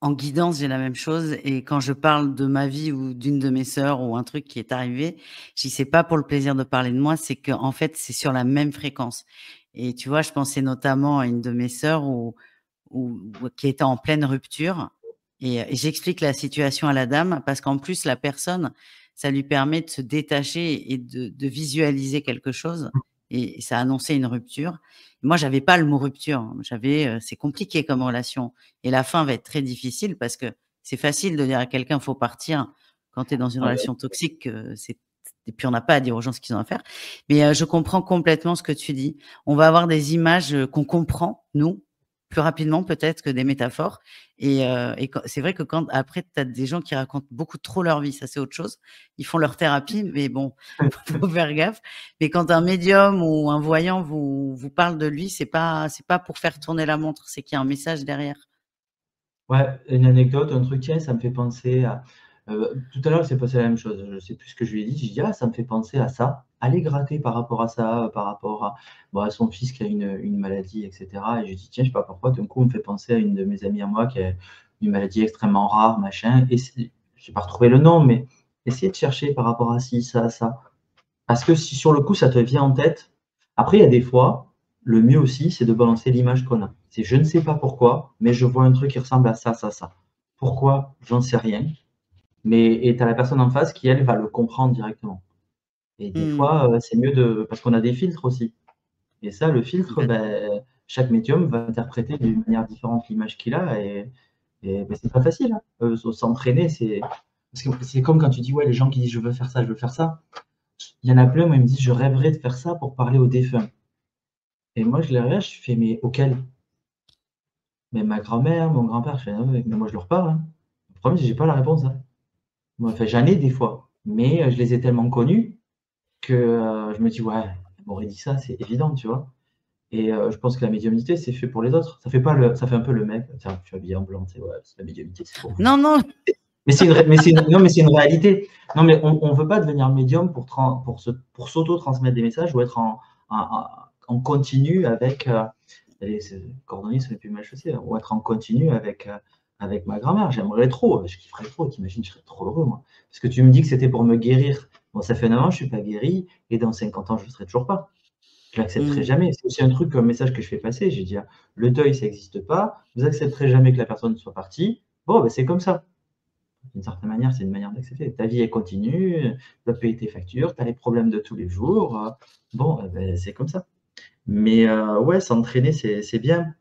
En guidance, j'ai la même chose et quand je parle de ma vie ou d'une de mes sœurs ou un truc qui est arrivé, je dis: «C'est pas pour le plaisir de parler de moi, c'est qu'en fait, c'est sur la même fréquence» et tu vois, je pensais notamment à une de mes sœurs qui était en pleine rupture et j'explique la situation à la dame parce qu'en plus la personne, ça lui permet de se détacher et de visualiser quelque chose et ça annonçait une rupture. Moi, j'avais pas le mot rupture, hein. C'est compliqué comme relation et la fin va être très difficile parce que c'est facile de dire à quelqu'un: «Faut partir» quand tu es dans une Ah ouais. relation toxique, c'est et puis on n'a pas à dire aux gens ce qu'ils ont à faire. Mais, je comprends complètement ce que tu dis. On va avoir des images, qu'on comprend, nous, plus rapidement peut-être que des métaphores et quand c'est vrai que quand après tu as des gens qui racontent beaucoup trop leur vie, ça c'est autre chose. Ils font leur thérapie, mais bon, faut faire gaffe. Mais quand un médium ou un voyant vous parle de lui, c'est pas pour faire tourner la montre, c'est qu'il y a un message derrière. Ouais, une anecdote, un truc, tiens, ça me fait penser à. Tout à l'heure, il s'est passé la même chose. Je sais plus ce que je lui ai dit. J'ai dit, ah, ça me fait penser à ça. Allez gratter par rapport à ça, par rapport à, bon, à son fils qui a une maladie, etc. Et je lui ai dit, tiens, je sais pas pourquoi, d'un coup, on me fait penser à une de mes amies à moi qui a une maladie extrêmement rare, machin. Et j'ai pas retrouvé le nom, mais essayez de chercher par rapport à ci, ça, ça. Parce que si sur le coup, ça te vient en tête, après, il y a des fois, le mieux aussi, c'est de balancer l'image qu'on a. C'est je ne sais pas pourquoi, mais je vois un truc qui ressemble à ça, ça, ça. Pourquoi? J'en sais rien. Et tu as la personne en face qui, elle, va le comprendre directement. Et des Mmh, fois, c'est mieux parce qu'on a des filtres aussi. Et ça, le filtre, complètement. ben, chaque médium va interpréter d'une manière différente l'image qu'il a. Et ben, c'est pas facile, hein. S'entraîner, parce que c'est comme quand tu dis, ouais, les gens qui disent je veux faire ça, je veux faire ça. Il y en a plein, moi, ils me disent je rêverais de faire ça pour parler aux défunts. Et moi, je les regarde, je fais, mais auquel? Mais ma grand-mère, mon grand-père, je fais, ah ouais, mais moi, je leur parle, hein. Le problème, c'est que j'ai pas la réponse, hein. Moi, enfin, j'en ai des fois, mais je les ai tellement connus que je me dis, ouais, elle m'aurait dit ça, c'est évident, tu vois. Et je pense que la médiumnité, c'est fait pour les autres. Ça fait un peu le mec, tiens, je suis habillé en blanc, tu sais, ouais, la médiumnité, c'est pour vous. Non, non, Non, mais c'est une réalité. Non, mais on veut pas devenir médium pour s'auto-transmettre des messages ou être en continu avec, cordonnier, ça n'est plus mal chaussé, ou être en continu avec ma grand-mère. J'aimerais trop, je kifferais trop, t'imagines, je serais trop heureux, moi. Parce que tu me dis que c'était pour me guérir. Bon, ça fait 9 ans, je suis pas guéri, et dans 50 ans, je ne le serai toujours pas. Je l'accepterai Mmh. jamais. C'est aussi un truc, un message que je fais passer. J'ai dit: «Le deuil, ça n'existe pas. Vous accepterez jamais que la personne soit partie. Bon, ben, c'est comme ça». D'une certaine manière, c'est une manière d'accepter. Ta vie, elle continue, tu dois payer tes factures, tu as les problèmes de tous les jours, bon, beh, c'est comme ça. Mais ouais, s'entraîner, c'est bien.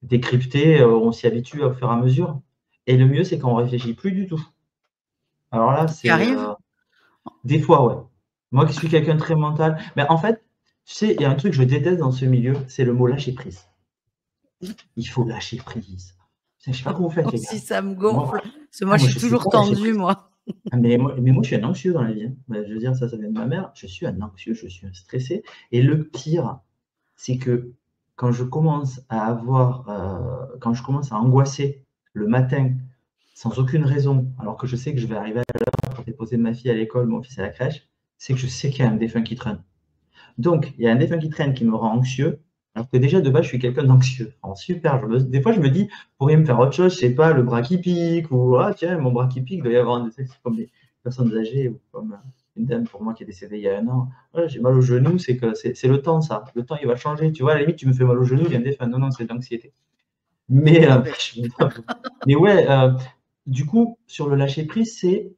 Décrypter, on s'y habitue au fur et à mesure, et le mieux, c'est quand on réfléchit plus du tout. Alors là, Tu c'est, arrives? des fois, ouais. Moi qui suis quelqu'un de très mental, mais en fait, tu sais, il y a un truc que je déteste dans ce milieu, c'est le mot lâcher prise. Il faut lâcher prise. Je sais pas comment vous faites, les Aussi, gars. ça me Moi gonfle. Parce que moi, je moi suis je sais toujours pas lâcher tendue, prise. moi. Ah mais moi je suis un anxieux dans la vie, hein. Bah, je veux dire, ça vient de ma mère. Je suis un anxieux, je suis un stressé, et le pire, c'est que quand je commence à avoir, quand je commence à angoisser le matin sans aucune raison, alors que je sais que je vais arriver à l'heure pour déposer ma fille à l'école, mon fils à la crèche, c'est que je sais qu'il y a un défunt qui traîne. Donc il y a un défunt qui traîne qui me rend anxieux, alors que déjà de base je suis quelqu'un d'anxieux. Alors super, des fois je me dis: «Pourrais me faire autre chose», je sais pas, le bras qui pique, ou «Ah tiens, mon bras qui pique, il doit y avoir un», tu sais, c'est comme les personnes âgées, ou comme, une dame pour moi qui est décédée il y a 1 an: «Ouais, j'ai mal au genou», c'est que c'est le temps, ça. Le temps, il va changer, tu vois? À la limite, tu me fais mal au genou, il y a un défunt. Non, non, c'est de l'anxiété. Mais Ah beh, mais ouais, du coup, sur le lâcher prise, c'est: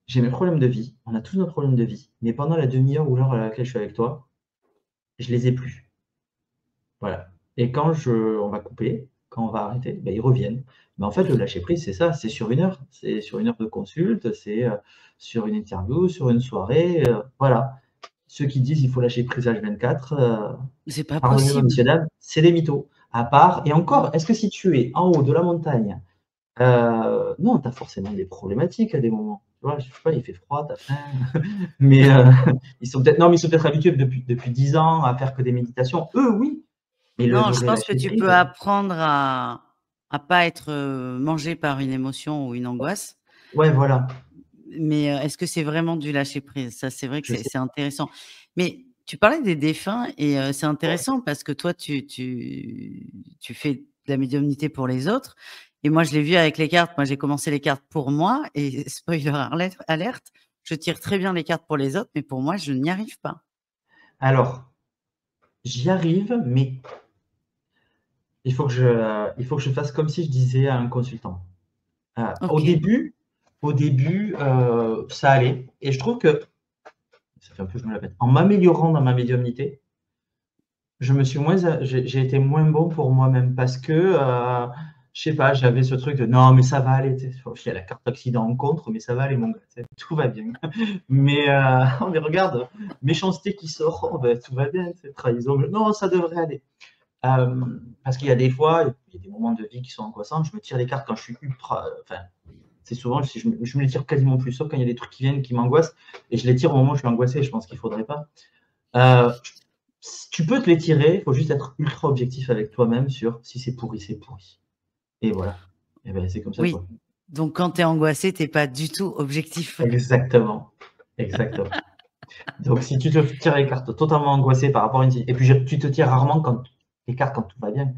j'ai mes problèmes de vie, on a tous nos problèmes de vie, mais pendant la demi-heure ou l'heure à laquelle je suis avec toi, je les ai plus. Voilà, et on va couper, quand on va arrêter, ben ils reviennent. Mais en fait, le lâcher prise, c'est ça, c'est sur 1 heure. C'est sur 1 heure de consulte, c'est, sur une interview, sur une soirée, voilà. Ceux qui disent: «Il faut lâcher prise H24», c'est pas pardonnez-moi possible. messieurs dames, c'est des mythos. À part, et Mmh. encore, est-ce que si tu es en haut de la montagne, non, tu as forcément des problématiques à des moments. Tu vois? Je sais pas, il fait froid, tu as faim, mais ils sont peut-être, non, mais ils sont peut-être habitués depuis 10 ans à faire que des méditations. Eux, oui, mais le Non, je vrai pense que lâcher tu peux prise. apprendre à pas être, mangé par une émotion ou une angoisse. Ouais, voilà, Mais, est-ce que c'est vraiment du lâcher prise? Ça, c'est vrai que je sais. c'est intéressant. Mais tu parlais des défunts et c'est Ouais. intéressant parce que toi, tu fais de la médiumnité pour les autres et moi, je l'ai vu avec les cartes. Moi, j'ai commencé les cartes pour moi et spoiler alerte, je tire très bien les cartes pour les autres, mais pour moi, je n'y arrive pas. Alors, j'y arrive, mais il faut que je fasse comme si je disais à un consultant. Au OK. début ça allait, et je trouve que, ça fait un peu que je me la pète, en m'améliorant dans ma médiumnité, je me suis moins a j'ai été moins bon pour moi-même, parce que, je sais pas, j'avais ce truc de: «Non, mais ça va aller», tu sais? Il y a la carte accident en contre, mais ça va aller mon gars, tu sais? Tout va bien. Mais oh mais regarde, méchanceté qui sort, oh ben tout va bien, tu sais? Trahison, non, ça devrait aller. Parce qu'il y a des fois, il y a des moments de vie qui sont angoissants, je me tire les cartes quand je suis ultra, enfin, c'est souvent, si je me les tire quasiment plus, sauf quand il y a des trucs qui viennent qui m'angoissent, et je les tire au moment où je suis angoissé, je pense qu'il faudrait pas. Heu, Tu peux te les tirer, il faut juste être ultra objectif avec toi-même sur: si c'est pourri, c'est pourri, et voilà. Et ben, c'est comme ça, Oui. quoi. Donc quand tu es angoissé, tu es pas du tout objectif. Exactement, exactement. Donc si tu te tires les cartes totalement angoissé par rapport à une si et puis tu te tires rarement quand les cartes quand tout va bien.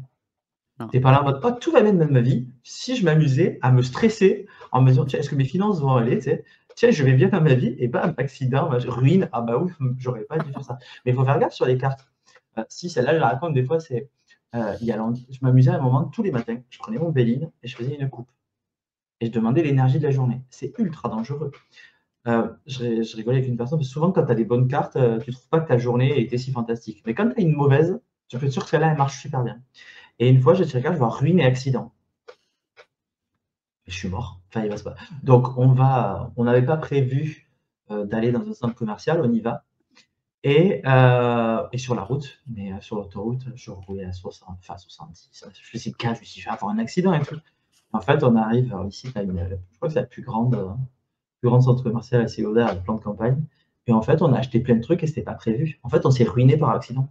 Non, Tu es pas là en mode: «Oh, tout va bien dans ma vie». Si je m'amusais à me stresser en me disant: «Tiens, est-ce que mes finances vont aller?» Tu sais? «Tiens, je vais bien dans ma vie», et bam, accident, ruine, ah bah ouf, j'aurais pas dû faire ça. Mais il faut faire gaffe sur les cartes. Si celle-là, je la raconte des fois, c'est, il y a long je m'amusais à un moment tous les matins, je prenais mon Béline et je faisais une coupe, et je demandais l'énergie de la journée. C'est ultra dangereux. Je rigolais avec une personne, parce que souvent quand tu as des bonnes cartes, tu trouves pas que ta journée était si fantastique. Mais quand tu as une mauvaise, tu peux être sûr que celle-là, elle marche super bien. Et une fois, j'ai tiré la carte, je vois ruine et accident. Et je suis mort. Enfin, il va se pas donc on n'avait pas prévu, d'aller dans un centre commercial, on y va, et sur la route, mais sur l'autoroute, je roulais à 60, enfin 70, je me suis dit: «Quinze», je me suis dit: «Je vais avoir un accident et tout». En fait, on arrive, ici, tu as je crois que c'est la plus grande centre commercial à Ségoda, à plan de campagne, et en fait, on a acheté plein de trucs et c'était pas prévu. En fait, on s'est ruiné par accident,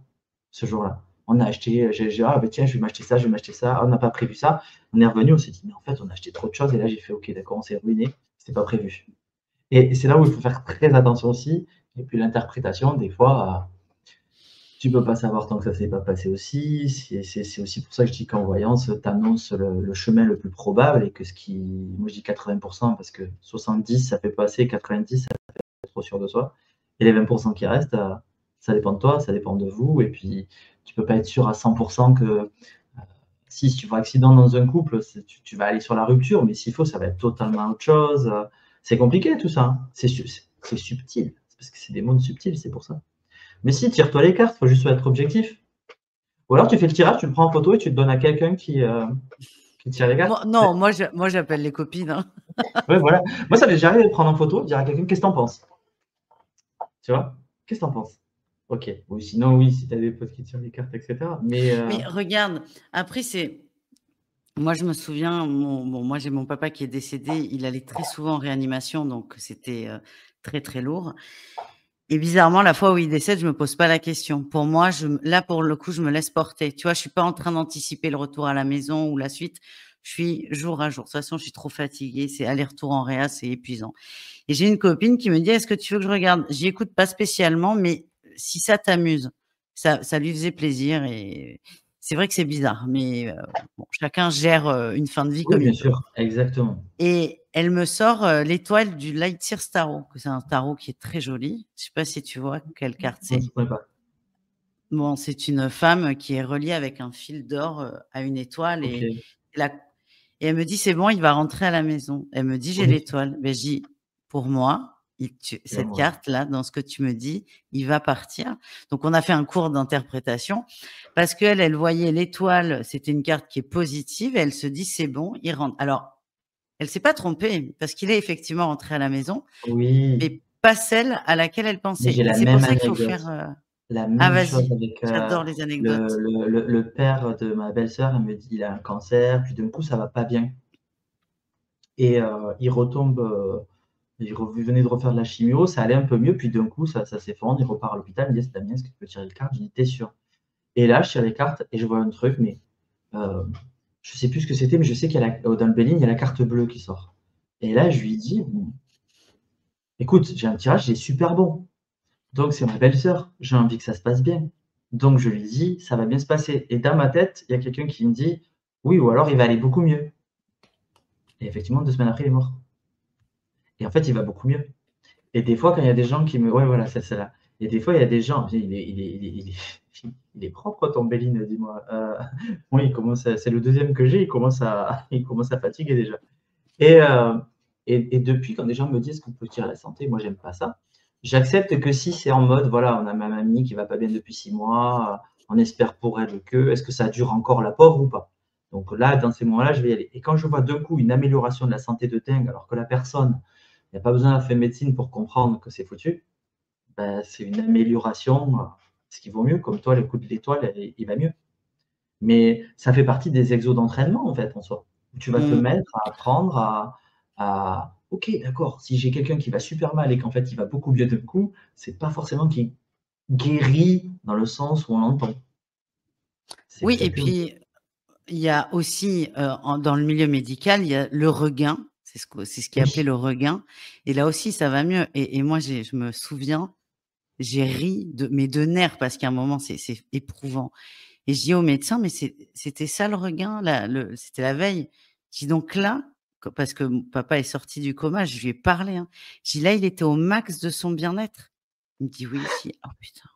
ce jour-là. On a acheté, j'ai: «Ah bah tiens, je vais m'acheter ça, je vais m'acheter ça». Ah, on n'a pas prévu ça. On est revenu, on s'est dit: «Mais en fait, on a acheté trop de choses», et là, j'ai fait: «OK, d'accord, on s'est ruiné, c'était pas prévu». Et c'est là où il faut faire très attention aussi, et puis l'interprétation des fois, Tu peux pas savoir tant que ça s'est pas passé aussi. C'est aussi pour ça que je dis qu'en voyance, tu annonces le chemin le plus probable et que ce qui moi je dis 80 parce que 70 ça fait pas assez, 90 ça fait trop sûr de soi et les 20 qui restent, ça dépend de toi, ça dépend de vous et puis tu peux pas être sûr à 100 que, si tu vois accident dans un couple, tu vas aller sur la rupture, mais s'il faut, ça va être totalement autre chose. C'est compliqué tout ça, hein. C'est subtil, c'est parce que c'est des mondes subtils, c'est pour ça. Mais si, tire-toi les cartes, faut juste être objectif. Ou alors tu fais le tirage, tu le prends en photo et tu le donnes à quelqu'un qui tire les cartes. Non, moi j'appelle les copines, hein. Ouais, voilà. Moi, ça m'est déjà arrivé de prendre en photo, de dire à quelqu'un, qu'est-ce que t'en penses? Tu vois? Qu'est-ce que t'en penses? Ok. Ou sinon, oui, si t'as des potes qui tirent les cartes, etc. Mais Mais regarde, après moi je me souviens, moi j'ai mon papa qui est décédé, il allait très souvent en réanimation, donc c'était très très lourd. Et bizarrement, la fois où il décède, je me pose pas la question. Pour moi, là pour le coup, je me laisse porter. Tu vois, je suis pas en train d'anticiper le retour à la maison ou la suite. Je suis jour à jour. De toute façon, je suis trop fatiguée. C'est aller-retour en réa, c'est épuisant. Et j'ai une copine qui me dit, est-ce que tu veux que je regarde? J'y écoute pas spécialement, mais si ça t'amuse, ça lui faisait plaisir. Et c'est vrai que c'est bizarre, mais bon, chacun gère une fin de vie oui, comme bien il peut. sûr, exactement. Et elle me sort l'étoile du Lightseers Tarot, que c'est un tarot qui est très joli. Je sais pas si tu vois quelle carte Moi, c'est. je ne connais pas. Bon, c'est une femme qui est reliée avec un fil d'or à une étoile Ok. la et elle me dit: «C'est bon, il va rentrer à la maison». Elle me dit: «J'ai Oui, l'étoile». Ben, je dis: «Pour moi, c'est cette moi. carte-là, dans ce que tu me dis, il va partir». Donc on a fait un cours d'interprétation parce qu'elle, elle voyait l'étoile, c'était une carte qui est positive et elle se dit: «C'est bon, il rentre». Alors, elle s'est pas trompée parce qu'il est effectivement rentré à la maison, Oui, mais pas celle à laquelle elle mais pensait j'ai et la c'est pour même ça qu'il faut anecdote. faire, La ah même chose vas-y, avec j'adore les anecdotes. le père de ma belle-sœur. Elle me dit, il a un cancer, puis d'un coup, ça va pas bien. Et il retombe, il venait de refaire de la chimio, ça allait un peu mieux, puis d'un coup, ça s'effondre, il repart à l'hôpital, il me dit, Damien, est-ce que tu peux tirer les cartes? Je dis, t'es sûr? Et là, je tire les cartes et je vois un truc, mais euh, je sais plus ce que c'était, mais je sais qu'il y a dans le Béline, il y a la carte bleue qui sort. Et là, je lui dis, écoute, j'ai un tirage, il est super bon. Donc, c'est ma belle-sœur, j'ai envie que ça se passe bien. Donc, je lui dis, ça va bien se passer. Et dans ma tête, il y a quelqu'un qui me dit, oui, ou alors il va aller beaucoup mieux. Et effectivement, 2 semaines après, il est mort. Et en fait, il va beaucoup mieux. Et des fois, quand il y a des gens qui me. Ouais, voilà, c'est celle-là. Et des fois, il y a des gens. Il est propre ton Béline, dis-moi. Oui, c'est le deuxième que j'ai, il commence à fatiguer déjà. Et, euh, et depuis, quand des gens me disent qu'on peut tirer la santé, moi, j'aime pas ça. J'accepte que si c'est en mode, voilà, on a ma mamie qui va pas bien depuis 6 mois, on espère pour elle que, est-ce que ça dure encore la pauvre ou pas? Donc là, dans ces moments-là, je vais y aller. Et quand je vois d'un coup une amélioration de la santé de dingue, alors que la personne, il n'y a pas besoin d'avoir fait médecine pour comprendre que c'est foutu, ben, c'est une amélioration, ce qui vaut mieux. Comme toi, le coup de l'étoile, il va mieux. Mais ça fait partie des exos d'entraînement, en fait, en soi. Tu vas te Mmh. mettre à apprendre OK, d'accord, si j'ai quelqu'un qui va super mal et qu'en fait, il va beaucoup mieux d'un coup, c'est pas forcément qu'il guérit dans le sens où on l'entend. C'est Oui et peut-être lui. puis, il y a aussi, dans le milieu médical, il y a le regain. C'est ce qui est appelé Oui, le regain et là aussi, ça va mieux et moi, je me souviens, j'ai ri de nerfs parce qu'à un moment, c'est éprouvant et je dis au médecin: «Mais c'était ça le regain là, c'était la veille?» Je dis: «Donc là», parce que mon papa est sorti du coma, je lui ai parlé, hein. Je dis: «Là, il était au max de son bien-être?» Il me dit: «Oui». Je dis: «Oh putain».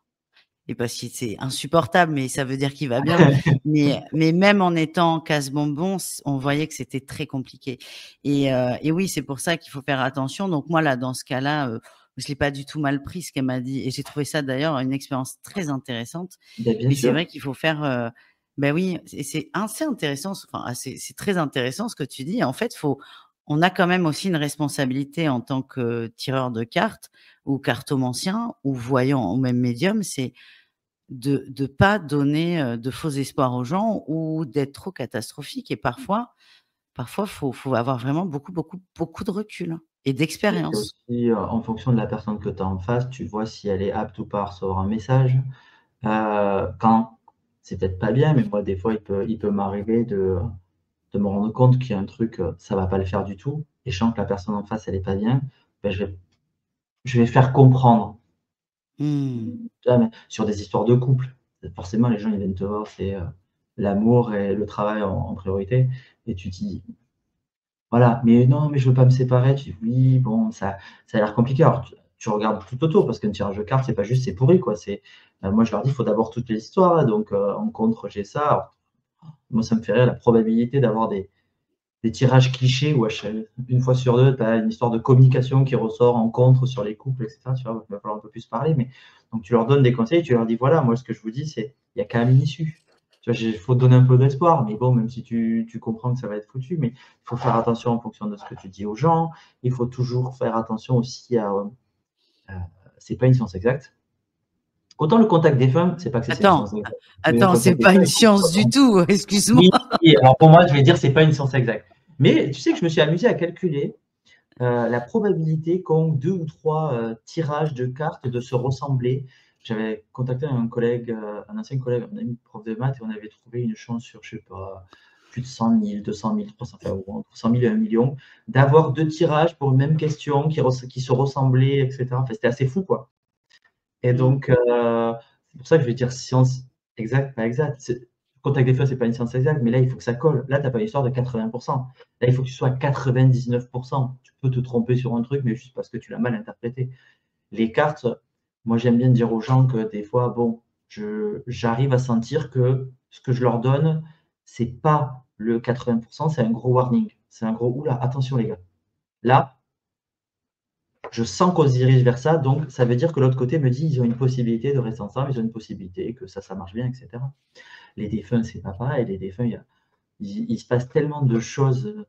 Et parce que c'est insupportable, mais ça veut dire qu'il va bien. Mais même en étant casse-bonbon, on voyait que c'était très compliqué. Et oui, c'est pour ça qu'il faut faire attention. Donc moi, là, dans ce cas-là, je l'ai pas du tout mal pris ce qu'elle m'a dit et j'ai trouvé ça d'ailleurs une expérience très intéressante. ben, bien Mais c'est sûr. vrai qu'il faut faire, bah oui, et c'est assez intéressant, enfin, c'est très intéressant ce que tu dis. En fait, on a quand même aussi une responsabilité en tant que tireur de cartes ou cartomancien ou voyant ou même médium, c'est de pas donner, de faux espoirs aux gens ou d'être trop catastrophique et parfois faut avoir vraiment beaucoup, beaucoup, beaucoup de recul et Et c'est d'expérience. aussi, en fonction de la personne que tu as en face, tu vois si elle est apte ou pas à recevoir un message. Quand c'est peut-être pas bien, mais moi, des fois, il peut m'arriver de me rendre compte qu'il y a un truc, ça va pas le faire du tout et je sens que la personne en face, elle est pas bien, ben, je vais faire comprendre. Mmh. Tu vois? Mais sur des histoires de couple. forcément, les gens, ils viennent te voir, c'est l'amour et le travail en priorité. Et tu te dis, voilà, mais non, mais je veux pas me séparer. Tu dis, oui, bon, ça a l'air compliqué. Alors, tu regardes tout autour parce qu'un tirage de cartes, c'est pas juste, c'est pourri, quoi. Moi, je leur dis, il faut d'abord toutes les histoires. Donc, en contre, j'ai ça. Alors, moi, ça me fait rire la probabilité d'avoir des tirages clichés où une fois sur deux, tu as une histoire de communication qui ressort en contre sur les couples, etc. Tu vois, il va falloir un peu plus parler. Mais donc, tu leur donnes des conseils, tu leur dis, voilà, moi, ce que je vous dis, c'est il y a quand même une issue. Tu vois, il faut donner un peu d'espoir, mais bon, même si tu comprends que ça va être foutu, mais il faut faire attention en fonction de ce que tu dis aux gens. Il faut toujours faire attention aussi c'est pas une science exacte. Autant le contact des femmes, c'est pas que c'est une Attends, science exacte. Mais le attends, c'est contact des pas femmes, une il faut que ce science soit du tout, excuse-moi. oui, alors pour moi, je vais dire c'est pas une science exacte. Mais tu sais que je me suis amusé à calculer la probabilité qu'ont 2 ou 3 tirages de cartes de se ressembler. J'avais contacté un collègue, un ancien collègue, un ami prof de maths et on avait trouvé une chance sur, je sais pas, plus de 100 000, 200 000, 300, enfin, entre 100 000 et 1 million, d'avoir 2 tirages pour une même question qui se ressemblaient, et cetera. Enfin, c'était assez fou, quoi. Et Mmh. donc, c'est pour ça que je vais dire science exacte, pas exacte. Contact des feux, c'est pas une science exacte, mais là, il faut que ça colle. Là, tu as pas l'histoire de 80%. Là, il faut que tu sois à 99%. Tu peux te tromper sur un truc, mais juste parce que tu l'as mal interprété. Les cartes, moi, j'aime bien dire aux gens que des fois, bon, j'arrive à sentir que ce que je leur donne, c'est pas le 80%, c'est un gros warning. C'est un gros oula, attention les gars. Là, je sens qu'on se dirige vers ça, donc ça veut dire que l'autre côté me dit ils ont une possibilité de rester ensemble, ils ont une possibilité que ça marche bien, etc. Les défunts, c'est pas pareil. Les défunts, il se passe tellement de choses.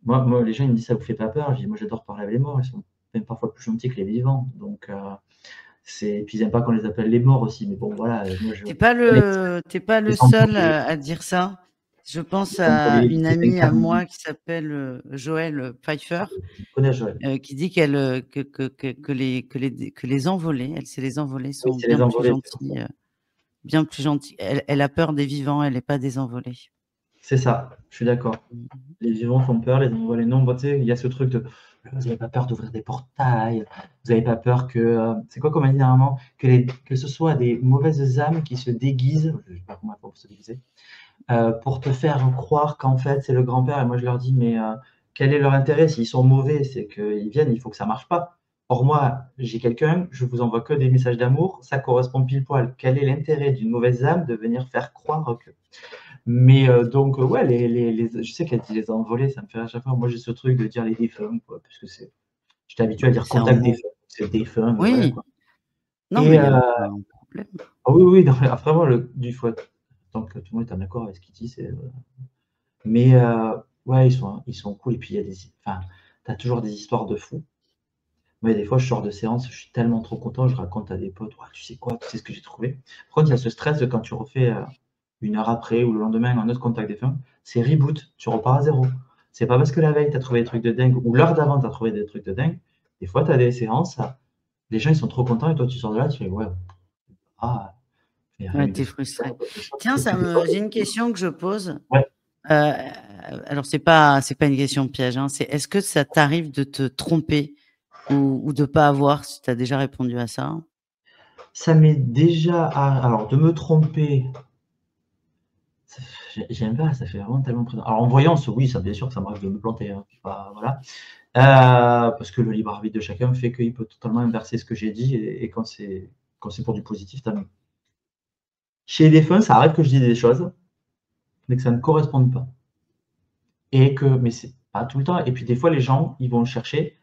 Moi, les gens ils me disent ça vous fait pas peur. Je dis moi j'adore parler avec les morts, ils sont même parfois plus gentils que les vivants. Donc puis ils n'aiment pas qu'on les appelle les morts aussi. Mais bon voilà, moi je T'es pas le les gens seul à dire ça. Je pense pour à une les amie à incarner. moi qui s'appelle Joëlle Pfeiffer, Je connais Joël. qui dit qu'elle que les envolés, elle, c'est les envolés Oui, sont c'est les envolés, c'est pour ça. bien plus gentils. Elle a peur des vivants, elle n'est pas des envolés. C'est ça, je suis d'accord. Mmh. Les vivants font peur, les envolés non. Bon, tu sais, il y a ce truc de vous n'avez pas peur d'ouvrir des portails, vous n'avez pas peur que. C'est quoi comme on dit normalement que ce soit des mauvaises âmes qui se déguisent, je ne sais pas comment il faut se déguiser, pour te faire croire qu'en fait c'est le grand-père. Et moi je leur dis, mais quel est leur intérêt s'ils sont mauvais? C'est qu'ils viennent, il faut que ça marche pas. Or, moi, j'ai quelqu'un, je vous envoie que des messages d'amour, ça correspond pile poil. Quel est l'intérêt d'une mauvaise âme de venir faire croire que. Mais donc, ouais, je sais qu'elle dit les envolés, ça me fait à chaque fois. Moi, j'ai ce truc de dire les défunts, quoi, parce que j'étais habitué à dire C'est un contact mot. défunt. C'est défunt, mais voilà, Oui, quoi. non, Et mais il y a aucun problème. ah oui, oui, non, mais après, moi, du fois, tant que tout le monde est en accord avec ce qu'il dit, mais ouais, ils sont cool. Et puis, il y a enfin, t'as toujours des histoires de fous. Moi, des fois, je sors de séance, je suis tellement trop content, je raconte à des potes, ouais, tu sais quoi, tu sais ce que j'ai trouvé. Par contre, il y a ce stress de quand tu refais une heure après ou le lendemain un autre contact défunt, c'est reboot, tu repars à zéro. C'est pas parce que la veille, tu as trouvé des trucs de dingue ou l'heure d'avant, tu as trouvé des trucs de dingue. Des fois, tu as des séances, les gens, ils sont trop contents et toi, tu sors de là, tu fais, ouais, ah, il y a rien Ouais, eu de tu spécial, frustré. quoi que ce soit. Tiens, Et puis, des fois, j'ai une question que je pose. ouais, Heu, alors c'est pas une question piège, hein, c'est est-ce que ça t'arrive de te tromper ou de pas avoir, si tu as déjà répondu à ça? ça m'est déjà, alors, de me tromper, j'aime pas, ça fait vraiment tellement présent. Alors, en voyance, oui, ça, bien sûr que ça m'arrive de me planter, hein, voilà. Parce que le libre arbitre de chacun fait qu'il peut totalement inverser ce que j'ai dit et quand c'est pour du positif, tant mieux. Chez les défunts, ça arrive que je dise des choses, mais que ça ne corresponde pas mais c'est pas tout le temps et puis des fois les gens, ils vont le chercher,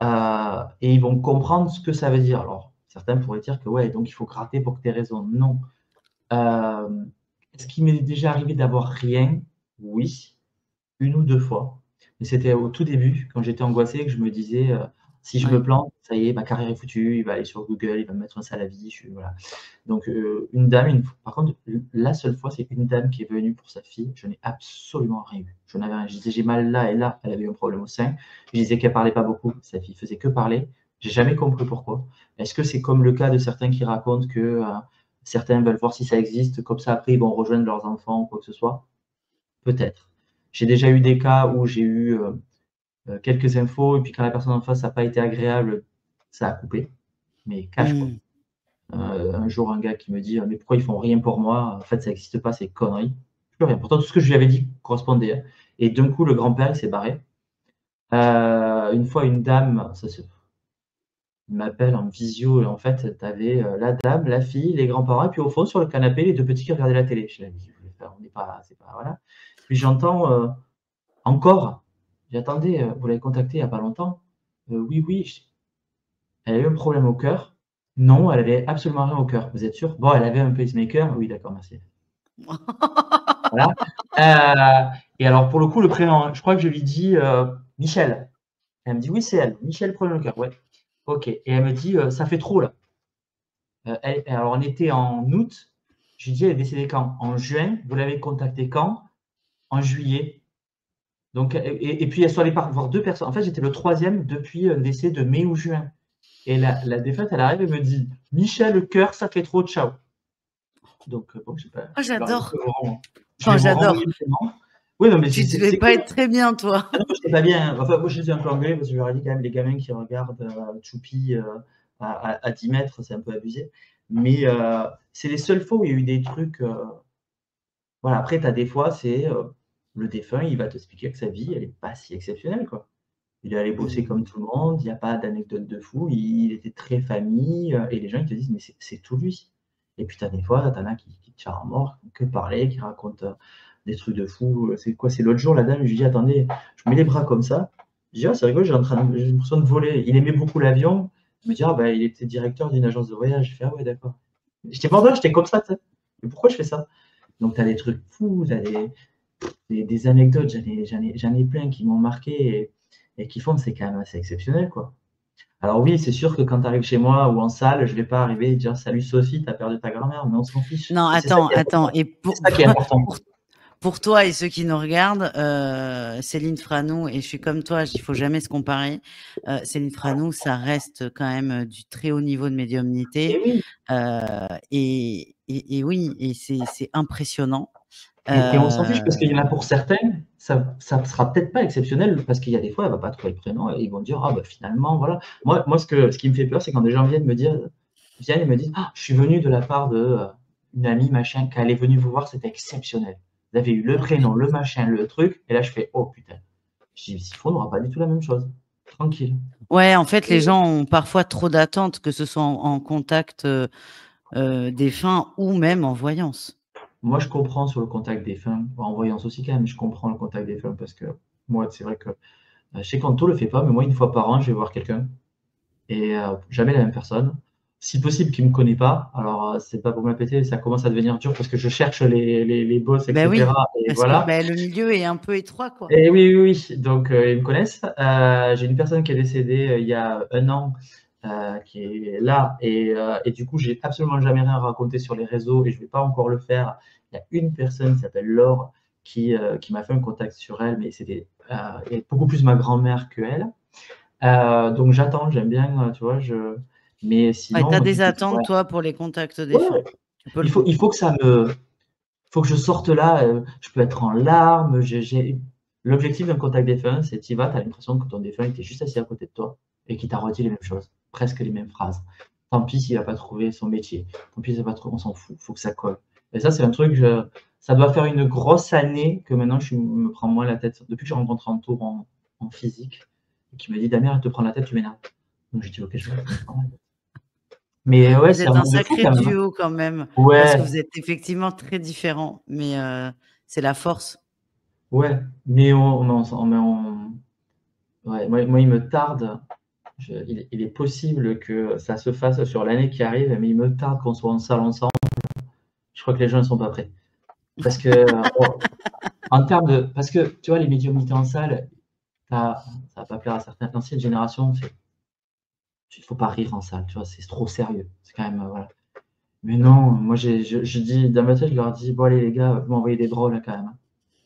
et ils vont comprendre ce que ça veut dire. Alors certains pourraient dire que ouais, donc il faut gratter pour que tu aies raison. Non. Est-ce qu'il m'est déjà arrivé d'avoir rien? Oui. Une ou 2 fois. Mais c'était au tout début, quand j'étais angoissé et que je me disais, «Si je me Ouais. plante, ça y est, ma carrière est foutue, il va aller sur Google, il va me mettre un sale avis», voilà. Donc une dame, une f par contre, la seule fois, c'est une dame qui est venue pour sa fille, je n'ai absolument rien eu. Je n'avais rien. Je disais: «J'ai mal là et là», elle avait eu un problème au sein. Je disais qu'elle parlait pas beaucoup, sa fille faisait que parler. J'ai jamais compris pourquoi. Est-ce que c'est comme le cas de certains qui racontent que, certains veulent voir si ça existe, comme ça après ils vont rejoindre leurs enfants ou quoi que ce soit? Peut-être. J'ai déjà eu des cas où j'ai eu, quelques infos et puis quand la personne en face a pas été agréable, ça a coupé, mais cash quoi. Mmh. Un jour, un gars qui me dit: «Mais pourquoi ils font rien pour moi? En fait, ça n'existe pas, c'est conneries». Plus rien. Pourtant, tout ce que je lui avais dit correspondait, hein. Et d'un coup, le grand-père, il s'est barré. Une fois, une dame, il m'appelle en visio et en fait, tu avais, la dame, la fille, les grands-parents et puis au fond, sur le canapé, les 2 petits qui regardaient la télé. Je dis: «On n'est pas c'est pas voilà». Puis j'entends, «Encore?» J'ai dit: «Attendez, vous l'avez contactée il y a pas longtemps?» «Oui, oui». Je dis: «Elle a eu un problème au cœur?» «Non, elle avait absolument rien au cœur». «Vous êtes sûr?» «Bon, elle avait un pacemaker». «Oui, d'accord, merci». Voilà. Et alors pour le coup, le prénom, hein, je crois que je lui dis, Michel. Elle me dit: «Oui, c'est elle, Michel problème au cœur». «Ouais, OK». Et elle me dit: «Ça fait trop là». Alors on était en août, je lui dis: «Elle est décédée quand?» «En juin». «Vous l'avez contactée quand?» «En juillet». Donc et puis elles sont allées voir 2 personnes. En fait, j'étais le 3e depuis un décès de mai ou juin. Et la défunte, elle arrive et me dit: «Michel, le cœur, ça fait trop, ciao». Donc bon, je sais pas, Oh, je leur ai dit: j'adore. «Je Enfin, vais vous renvoyer j'adore. le paiement». Oui, non, mais Tu devais c'est pas cool, être hein. très bien, toi. Ah non, j'étais pas bien, hein. Enfin, moi, je les ai un peu engueulés parce que je leur ai dit quand même: «Les gamins qui regardent, Choupi, à 10 mètres, c'est un peu abusé». Mais c'est les seules fois où il y a eu des trucs, voilà. Après, tu as des fois, c'est, le défunt, il va t'expliquer que sa vie, elle est pas si exceptionnelle, quoi. Il est allé bosser Mmh. comme tout le monde, il y a pas d'anecdote de fou, il était très famille, et les gens, ils te disent: «Mais c'est tout lui». Et puis tu as des fois, tu en as qui te charrent à mort, qui font que parler, qui racontent, des trucs de fou, c'est quoi? C'est l'autre jour, la dame, je lui dis: «Attendez», je mets les bras comme ça, je dis: «Ah, c'est rigolo, j'ai l'impression de voler». Il aimait beaucoup l'avion, il me dit: «Ah bah, il était directeur d'une agence de voyage». Je fais: «Ah ouais, d'accord». J'étais pas en j'étais comme ça, tu sais? «Mais pourquoi je fais ça?» Donc tu as des trucs fous, tu as des anecdotes, j'en ai plein qui m'ont marqué et qui font que c'est quand même assez exceptionnel, quoi. Alors oui, c'est sûr que quand tu arrives chez moi ou en salle, je vais pas arriver et dire: «Salut Sophie, tu as perdu ta grand-mère», mais on s'en fiche Non, et c'est ça attends, qui est attends. important. Et C'est ça qui est important. pour, pour toi et ceux qui nous regardent, Céline Franoux, et je suis comme toi, il faut jamais se comparer. Céline Franoux, ça reste quand même du très haut niveau de médiumnité. Et oui, Et oui, et c'est impressionnant. et on s'en fiche parce qu'il y en a Euh, pour certains, ça sera peut-être pas exceptionnel parce qu'il y a des fois, elle va pas trouver le prénom et ils vont dire: «Ah bah, finalement, voilà». Moi ce qui me fait peur, c'est quand des gens viennent et me disent: «Ah, je suis venu de la part de, une amie machin, quand elle est venue vous voir, c'était exceptionnel. Vous avez eu le oh, prénom, le machin, le truc», et là je fais: «Oh putain». Je dis: «S'il faut, on n'aura pas du tout la même chose. Tranquille». ouais, en fait, les Et gens ont parfois trop d'attentes, que ce soit en contact défunt ou même en voyance. moi, je comprends sur le contact des femmes, en voyance aussi quand même, je comprends le contact des femmes parce que moi, c'est vrai que, je sais qu'Anto le fait pas, mais moi, une fois par an, je vais voir quelqu'un. Et jamais la même personne. Si possible, qui me connaît pas. Alors, c'est pas pour me la péter, ça commence à devenir dur parce que je cherche les boss et Ben oui, cetera et parce que voilà. ben, le milieu est un peu étroit, quoi. Et oui, oui, oui, donc ils me connaissent. J'ai une personne qui est décédée, il y a 1 an, qui est là et du coup, j'ai absolument jamais rien raconté sur les réseaux et je vais pas encore le faire. Il y a une personne qui s'appelle Laure qui m'a fait un contact sur elle, mais c'était, elle est beaucoup plus ma grand-mère qu'elle. Donc j'attends, j'aime bien, tu vois, mais Ouais, tu as sinon, du des coup, attentes, ouais, toi, pour les contacts défunts. ouais, Tu peux le il faut comprendre. que faut que je sorte là, je peux être en larmes, l'objectif d'un contact défunt, c'est tu y vas, tu as l'impression que ton défunt était juste assis à côté de toi et qu'il t'a redit les mêmes choses, presque les mêmes phrases. Tant pis s'il a pas trouvé son métier, tant pis s'il a pas trouvé, on s'en fout, faut que ça colle. Et ça, c'est un truc, ça doit faire une grosse année que maintenant je me prends moins la tête. Depuis que j'ai rencontré Anto en physique et qu'il m'a dit: «Damien, elle te prend la tête, tu m'énerves». Donc j'ai dit: «OK, je vais me prendre la tête». Mais ouais, Vous c'est êtes un un monde de fou sacré quand même, hein. duo quand même, parce que Ouais, vous êtes effectivement très différents, mais c'est la force. ouais, mais ouais, moi, il me tarde. Il est possible que ça se fasse sur l'année qui arrive, mais il me tarde qu'on soit en salle ensemble. Je crois que les gens ne sont pas prêts. Parce que, en termes de, parce que tu vois, les médiumnités en salle, ça va pas plaire à certaines anciennes générations, il faut pas rire en salle, tu vois, c'est trop sérieux. C'est quand même, voilà. Mais non, moi, je dis, dans ma tête, je leur dis, bon, allez, les gars, vous m'envoyez des drôles, quand même, hein.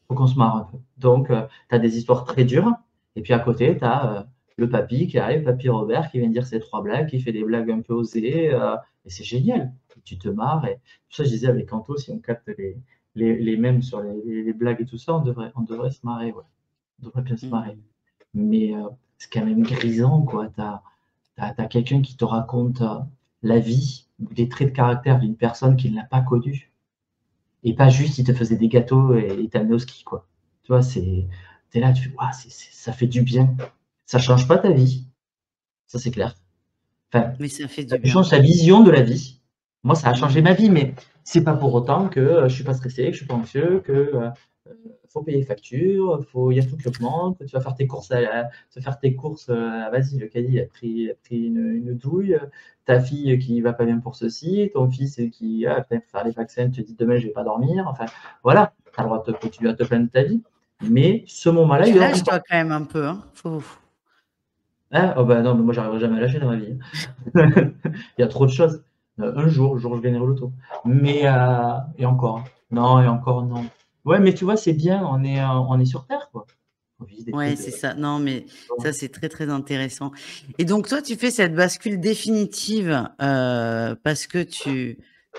Faut qu'on se marre un peu. Donc, tu as des histoires très dures, et puis à côté, tu as le papy qui arrive, papy Robert, qui vient dire ses 3 blagues, qui fait des blagues un peu osées, et c'est génial. Et tu te marres. Et pour ça, je disais avec Anto, si on capte les mèmes sur les blagues et tout ça, on devrait se marrer, ouais. On devrait bien se marrer. Mmh. Mais c'est quand même grisant, quoi. Tu as quelqu'un qui te raconte. la vie, les traits de caractère d'une personne qui ne l'a pas connue. Et pas juste, il te faisait des gâteaux et il t'amenait au ski, quoi. Tu vois, t'es là, tu fais, waouh, ça fait du bien. Ça change pas ta vie, ça c'est clair. Enfin, Mais ça fait ça du te bien. change ta vision de la vie. Moi, ça a changé Mmh. ma vie, mais c'est pas pour autant que je suis pas stressé, que je suis pas anxieux, que faut payer les factures, il y a tout qui augmente, tu vas faire tes courses, tu vas faire tes courses, vas-y, le caddie a pris une douille, ta fille qui va pas bien pour ceci, ton fils qui peut-être faire les vaccins, te dit demain je vais pas dormir, enfin voilà, tu as le droit de continuer à te plaindre de ta vie, mais ce moment-là, Tu il est lâches important. toi quand même un peu, hein? Hein? Oh bah non, mais moi j'arriverai jamais à lâcher dans ma vie. Il y a trop de choses. Un jour, le jour où je gagnerai au loto. Mais et encore. Non, et encore non. Ouais, mais tu vois, c'est bien, on est sur Terre, quoi. On vit des Ouais, trucs. c'est ça. Non, mais ça, c'est très, très intéressant. Et donc, toi, tu fais cette bascule définitive parce que tu